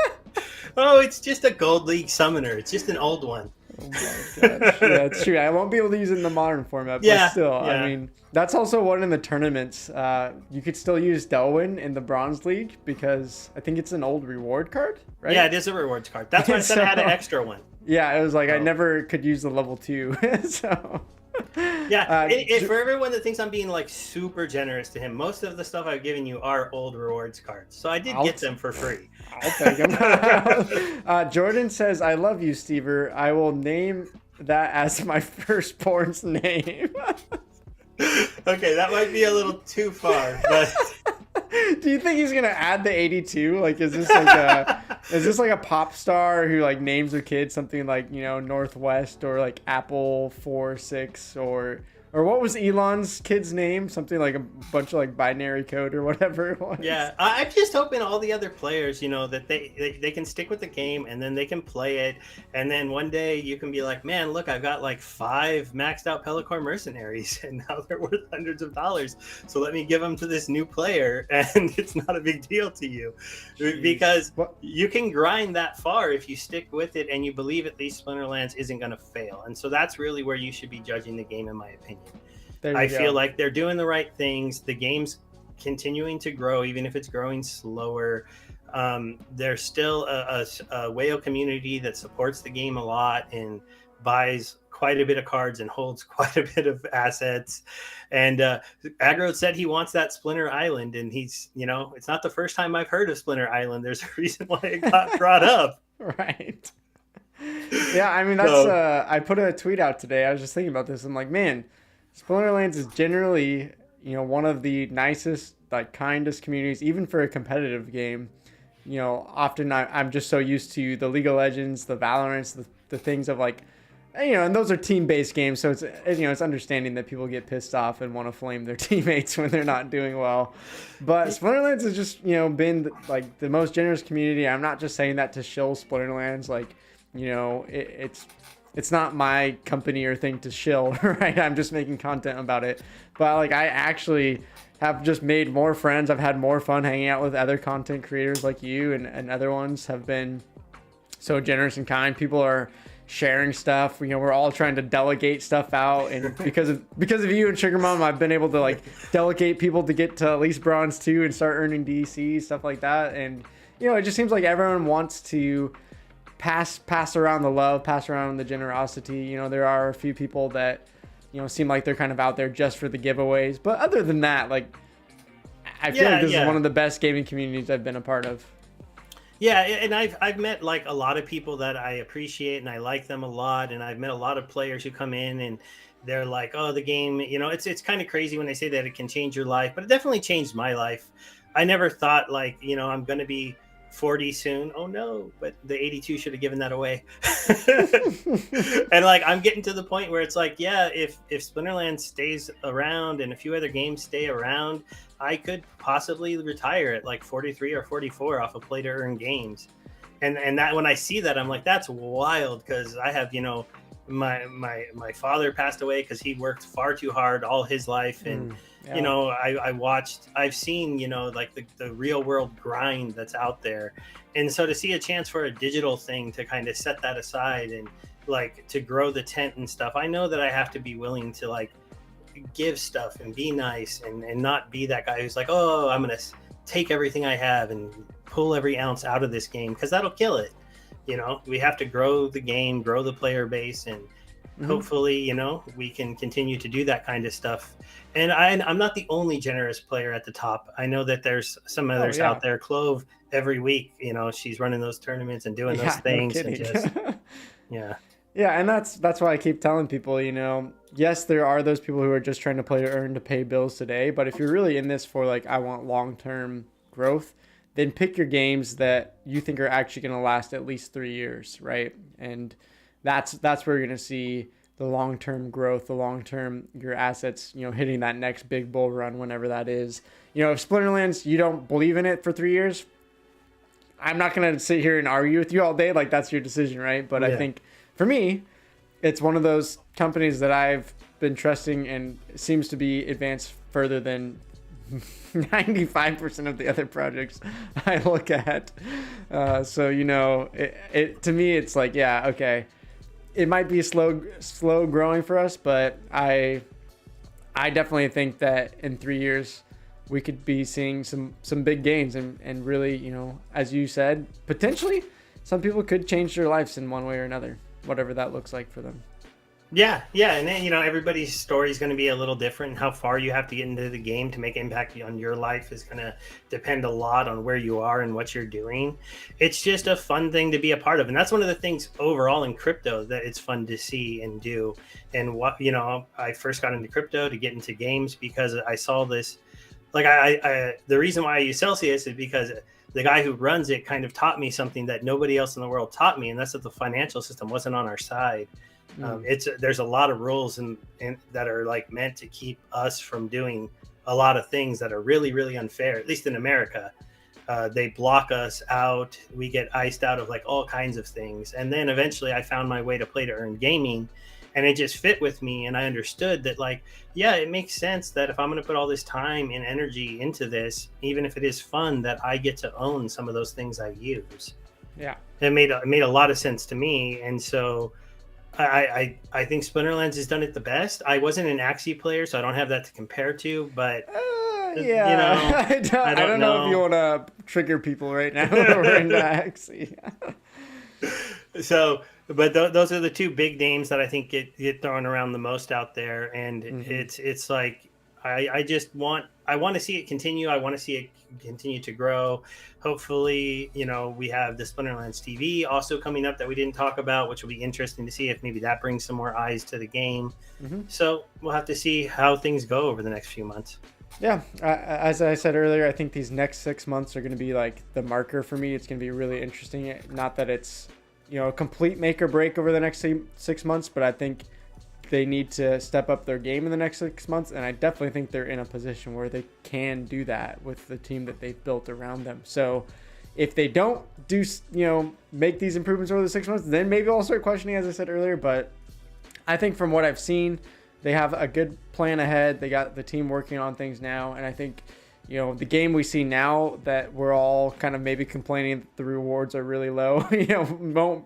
Oh, it's just a Gold League summoner. It's just an old one. Oh my gosh. Yeah, it's true. I won't be able to use it in the modern format, but still, I mean, that's also one in the tournaments. You could still use Delwyn in the Bronze League because I think it's an old reward card, right? Yeah, it is a rewards card. That's why I said I had an extra one. Yeah, it was like I never could use the level 2, so... Yeah, for everyone that thinks I'm being like super generous to him, most of the stuff I've given you are old rewards cards, so I did get them for free. I'll take them. Jordan says, "I love you, Stever. I will name that as my firstborn's name." Okay, that might be a little too far, but do you think he's gonna add the 82? Like, is this like a pop star who like names a kid something like, you know, Northwest or like Apple 4-6 or what was Elon's kid's name? Something like a bunch of like binary code or whatever it was. Yeah, I'm just hoping all the other players, you know, that they can stick with the game and then they can play it. And then one day you can be like, man, look, I've got like 5 maxed out Pellicore mercenaries and now they're worth hundreds of dollars. So let me give them to this new player and it's not a big deal to you. Jeez. Because you can grind that far if you stick with it and you believe at least Splinterlands isn't going to fail. And so that's really where you should be judging the game, in my opinion. I feel like they're doing the right things. The game's continuing to grow, even if it's growing slower. There's still a whale community that supports the game a lot and buys quite a bit of cards and holds quite a bit of assets. And Aggro said he wants that Splinter Island, and he's, you know, it's not the first time I've heard of Splinter Island. There's a reason why it got brought up. Right. Yeah, I mean, that's I put a tweet out today. I was just thinking about this. I'm like, man, Splinterlands is generally, you know, one of the nicest, like, kindest communities, even for a competitive game. You know, often I'm just so used to the League of Legends, the Valorants, the things of like, you know, and those are team-based games, so it's, you know, it's understanding that people get pissed off and want to flame their teammates when they're not doing well. But Splinterlands has just, you know, been like the most generous community. I'm not just saying that to shill Splinterlands, like, you know, it's not my company or thing to shill, right? I'm just making content about it. But like, I actually have just made more friends. I've had more fun hanging out with other content creators like you, and other ones have been so generous and kind. People are sharing stuff. You know, we're all trying to delegate stuff out, and because of you and Sugar Mom, I've been able to like delegate people to get to at least Bronze 2 and start earning DEC, stuff like that. And you know, it just seems like everyone wants to pass around the love, pass around the generosity. You know, there are a few people that, you know, seem like they're kind of out there just for the giveaways, but other than that, like, I feel like this is one of the best gaming communities I've been a part of. Yeah, and I've met like a lot of people that I appreciate and I like them a lot, and I've met a lot of players who come in and they're like, oh, the game, you know, it's kind of crazy when they say that it can change your life, but it definitely changed my life. I never thought, like, you know, I'm going to be 40 soon. Oh no, but the 82 should have given that away. And like, I'm getting to the point where it's like, yeah, if Splinterlands stays around and a few other games stay around, I could possibly retire at like 43 or 44 off of play to earn games. And that, when I see that, I'm like, that's wild, because I have, you know, my father passed away because he worked far too hard all his life, and you know, I've seen, you know, like the real world grind that's out there. And so to see a chance for a digital thing to kind of set that aside and like to grow the tent and stuff, I know that I have to be willing to like give stuff and be nice and not be that guy who's like, oh, I'm gonna take everything I have and pull every ounce out of this game, because that'll kill it. We have to grow the game, grow the player base, and hopefully, we can continue to do that kind of stuff. And I'm not the only generous player at the top. I know that there's some others out there. Clove, every week, she's running those tournaments and doing those things. No and just, yeah. Yeah, and that's why I keep telling people, yes, there are those people who are just trying to play to earn to pay bills today. But if you're really in this for like, I want long-term growth, then pick your games that you think are actually going to last at least 3 years, right? And that's where you're going to see the long-term growth, the long-term, your assets, hitting that next big bull run, whenever that is. If Splinterlands, you don't believe in it for 3 years, I'm not going to sit here and argue with you all day. Like, that's your decision, right? But I think for me, it's one of those companies that I've been trusting and seems to be advanced further than 95% of the other projects I look at. So, to me, it's like, yeah, okay, it might be slow growing for us, but I definitely think that in 3 years we could be seeing some big gains and really, as you said, potentially some people could change their lives in one way or another, whatever that looks like for them. Yeah. And then, everybody's story is going to be a little different. How far you have to get into the game to make impact on your life is going to depend a lot on where you are and what you're doing. It's just a fun thing to be a part of. And that's one of the things overall in crypto that it's fun to see and do. And what, I first got into crypto to get into games because I saw this, like the reason why I use Celsius is because the guy who runs it kind of taught me something that nobody else in the world taught me. And that's that the financial system wasn't on our side. There's a lot of rules and that are like meant to keep us from doing a lot of things that are really, really unfair, at least in America. They block us out. We get iced out of like all kinds of things. And then eventually I found my way to play to earn gaming, and it just fit with me. And I understood that, like, yeah, it makes sense that if I'm going to put all this time and energy into this, even if it is fun, that I get to own some of those things I use. Yeah. It made a lot of sense to me. And so I think Splinterlands has done it the best. I wasn't an Axie player, so I don't have that to compare to, but yeah, I don't know if you want to trigger people right now. We're into Axie. So, but those are the two big names that I think get thrown around the most out there, and it's like I want to see it continue. I want to see it continue to grow. Hopefully, we have the Splinterlands TV also coming up that we didn't talk about, which will be interesting to see if maybe that brings some more eyes to the game. So we'll have to see how things go over the next few months. Yeah, as I said earlier, I think these next 6 months are going to be like the marker for me. It's going to be really interesting. Not that it's a complete make or break over the next 6 months, but I think they need to step up their game in the next 6 months, and I definitely think they're in a position where they can do that with the team that they've built around them. So if they don't do, make these improvements over the 6 months, then maybe I'll start questioning, as I said earlier. But I think from what I've seen, they have a good plan ahead. They got the team working on things now, and I think the game we see now that we're all kind of maybe complaining that the rewards are really low,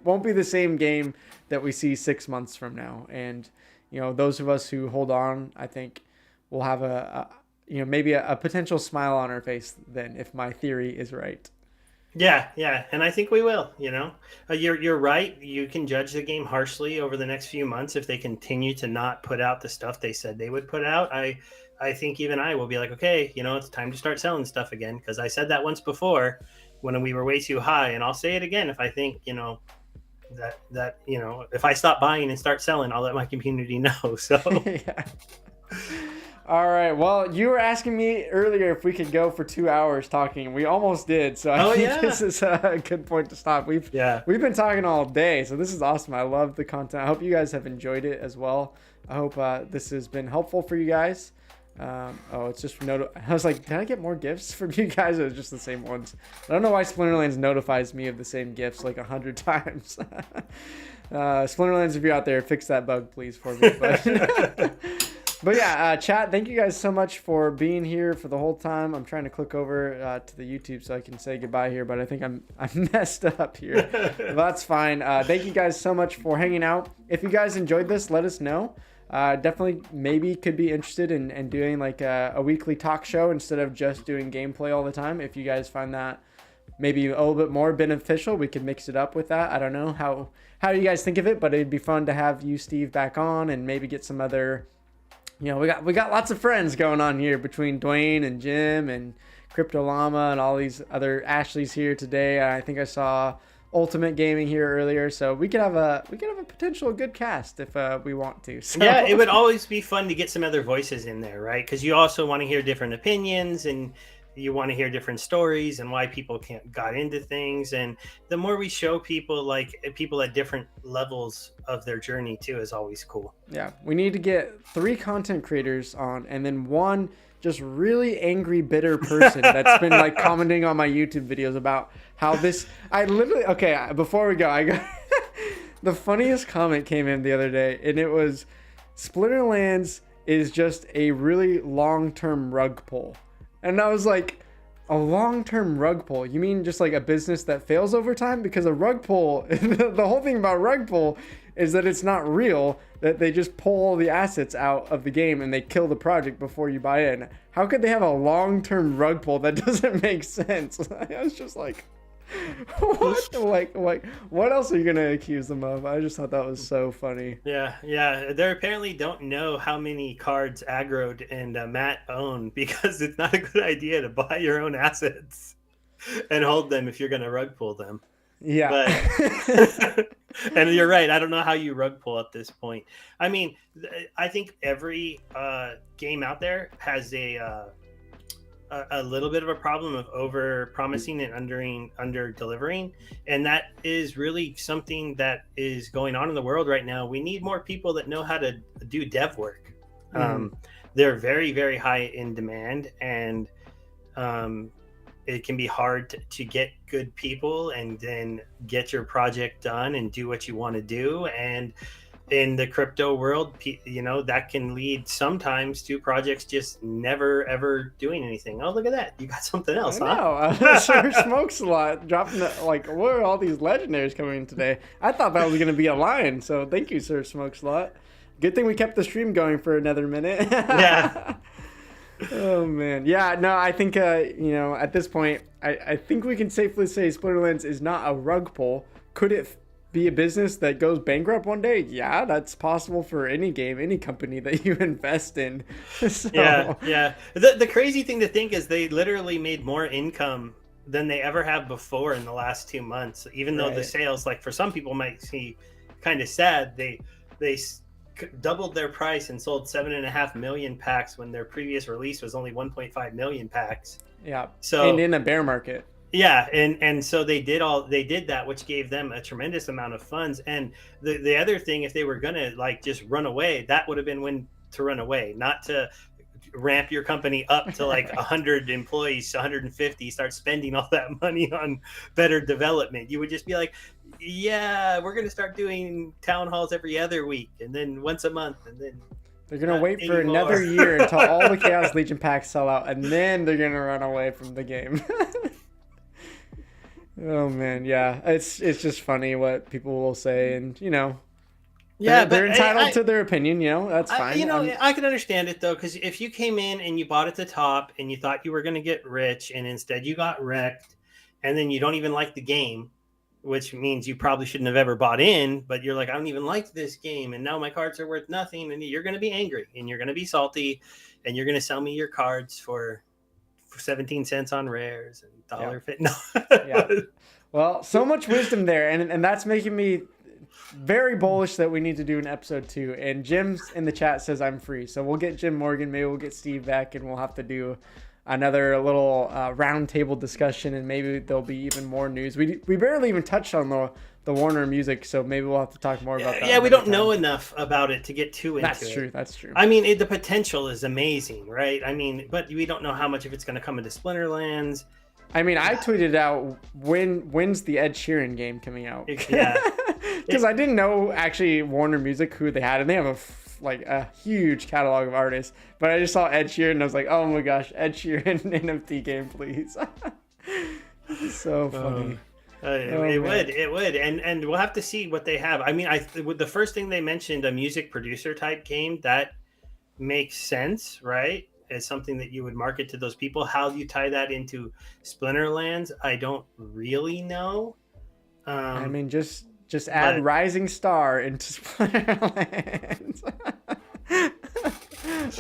won't be the same game that we see 6 months from now. And those of us who hold on, I think we'll have maybe a potential smile on our face then, if my theory is right. Yeah, and I think we will. You're right. You can judge the game harshly over the next few months if they continue to not put out the stuff they said they would put out. I think even I will be like, okay, it's time to start selling stuff again, because I said that once before when we were way too high, and I'll say it again if I think that if I stop buying and start selling, I'll let my community know. So yeah. All right. Well, you were asking me earlier if we could go for 2 hours talking. We almost did. So I think this is a good point to stop. We've been talking all day, so this is awesome. I love the content. I hope you guys have enjoyed it as well. I hope this has been helpful for you guys. It's just I was like, did I get more gifts from you guys? Or was just the same ones? I don't know why Splinterlands notifies me of the same gifts like 100 times. Splinterlands, if you're out there, fix that bug, please, for me. But yeah, chat, thank you guys so much for being here for the whole time. I'm trying to click over to the YouTube so I can say goodbye here, but I think I'm messed up here. But that's fine. Thank you guys so much for hanging out. If you guys enjoyed this, let us know. definitely maybe could be interested in doing like a weekly talk show instead of just doing gameplay all the time. If you guys find that maybe a little bit more beneficial, we could mix it up with that. I don't know how you guys think of it, but it'd be fun to have you, Steve, back on and maybe get some other, we got lots of friends going on here between Dwayne and Jim and Crypto Llama and all these other Ashleys here today. I think I saw Ultimate Gaming here earlier, so we could have a potential good cast if we want to. So. Yeah, it would always be fun to get some other voices in there, right? Because you also want to hear different opinions and you want to hear different stories and why people got into things. And the more we show people, like people at different levels of their journey too, is always cool. Yeah, we need to get 3 content creators on, and then 1 just really angry, bitter person that's been like commenting on my YouTube videos about how this. I literally before we go, I got the funniest comment came in the other day, and it was Splinterlands is just a really long-term rug pull. And I was like, a long-term rug pull? You mean just like a business that fails over time? Because a rug pull, the whole thing about rug pull is that it's not real, that they just pull all the assets out of the game and they kill the project before you buy in. How could they have a long-term rug pull? That doesn't make sense. I was just like, what? Like, what else are you gonna accuse them of? I just thought that was so funny. Yeah. They apparently don't know how many cards Aggroed and Matt own, because it's not a good idea to buy your own assets and hold them if you're gonna rug pull them. Yeah. But, and you're right. I don't know how you rug pull at this point. I mean, I think every game out there has a little bit of a problem of over promising and under delivering, and that is really something that is going on in the world right now. We need more people that know how to do dev work. They're very, very high in demand, and it can be hard to get good people and then get your project done and do what you want to do. And in the crypto world, that can lead sometimes to projects just never ever doing anything. Oh, look at that! You got something else, huh? Sure smokes a lot. Dropping what are all these legendaries coming in today? I thought that was going to be a line. So thank you, Sir Smokes a lot. Good thing we kept the stream going for another minute. Yeah. Oh man, yeah. No, I think at this point, I think we can safely say Splinterlands is not a rug pull. Could it be a business that goes bankrupt one day? Yeah, that's possible for any game, any company that you invest in. So. Yeah. The crazy thing to think is they literally made more income than they ever have before in the last 2 months. Even though the sales, like for some people might seem kind of sad, they doubled their price and sold 7.5 million packs when their previous release was only 1.5 million packs. Yeah. So and in a bear market. Yeah, and so they did that, which gave them a tremendous amount of funds. And the other thing, if they were gonna like just run away, that would have been when to run away, not to ramp your company up to like 100 employees, 150, start spending all that money on better development. You would just be like, yeah, we're gonna start doing town halls every other week and then once a month, and then they're gonna wait for another year until all the Chaos Legion packs sell out, and then they're gonna run away from the game. Oh man, yeah, it's just funny what people will say, and they're entitled to their opinion. That's fine. I can understand it though, because if you came in and you bought at the top and you thought you were going to get rich, and instead you got wrecked, and then you don't even like the game, which means you probably shouldn't have ever bought in, but you're like, I don't even like this game, and now my cards are worth nothing, and you're going to be angry, and you're going to be salty, and you're going to sell me your cards for 17 cents on rares and $1.50. No. Yeah. Well, so much wisdom there, and that's making me very bullish that we need to do an episode 2. And Jim's in the chat says I'm free, so we'll get Jim Morgan, maybe we'll get Steve back, and we'll have to do another little round table discussion, and maybe there'll be even more news. We barely even touched on the Warner music, so maybe we'll have to talk more about that. Yeah, we don't know enough about it to get too into it. That's true. I mean, the potential is amazing, right? I mean, but we don't know how much of it's going to come into Splinterlands. I mean, I tweeted out when's the Ed Sheeran game coming out? Yeah, because I didn't know actually Warner Music who they had, and they have a huge catalog of artists. But I just saw Ed Sheeran, and I was like, oh my gosh, Ed Sheeran NFT game, please. So funny. It would, and we'll have to see what they have. I mean, the first thing they mentioned, a music producer type game, that makes sense, right? As something that you would market to those people. How you tie that into Splinterlands, I don't really know. I mean, just add Rising Star into Splinterlands.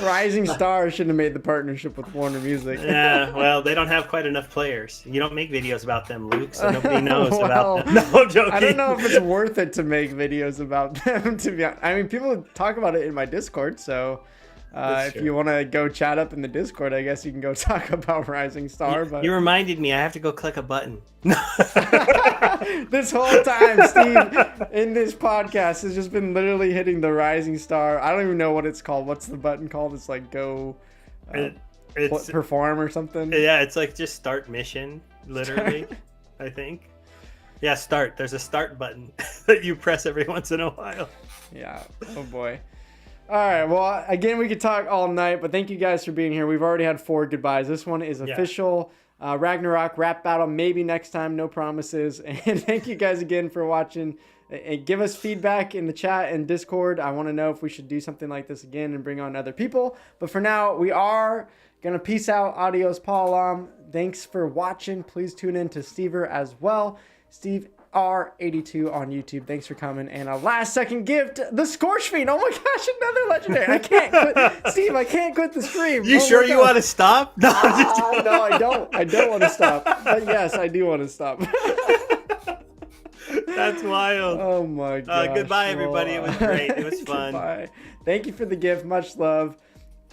Rising Star should have made the partnership with Warner Music. Yeah, well, they don't have quite enough players. You don't make videos about them, Luke, so nobody knows about them. No, I'm joking. I don't know if it's worth it to make videos about them, to be honest. I mean, people talk about it in my Discord, so if you want to go chat up in the Discord, I guess you can go talk about Rising Star. But you reminded me, I have to go click a button. This whole time, Steve, in this podcast, has just been literally hitting the Rising Star. I don't even know what it's called. What's the button called? It's like go it's perform or something. Yeah, it's like just start mission, literally, I think. Yeah, start. There's a start button that you press every once in a while. Yeah. Oh, boy. All right. Well, again, we could talk all night, but thank you guys for being here. We've already had 4 goodbyes. This one is official. Ragnarok rap battle, maybe next time, no promises. And thank you guys again for watching. And give us feedback in the chat and Discord. I want to know if we should do something like this again and bring on other people. But for now, we are going to peace out. Adios, Paul. Thanks for watching. Please tune in to SteveR as well. SteveR82 on YouTube. Thanks for coming. And a last second gift, the Scorch Fiend. Oh my gosh, another legendary. I can't quit. Steve, I can't quit the stream. You sure you want to stop? No, no, I don't. I don't want to stop. But yes, I do want to stop. That's wild. Oh my god. Goodbye, everybody. It was great. It was fun. Goodbye. Thank you for the gift. Much love.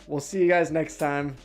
We'll see you guys next time.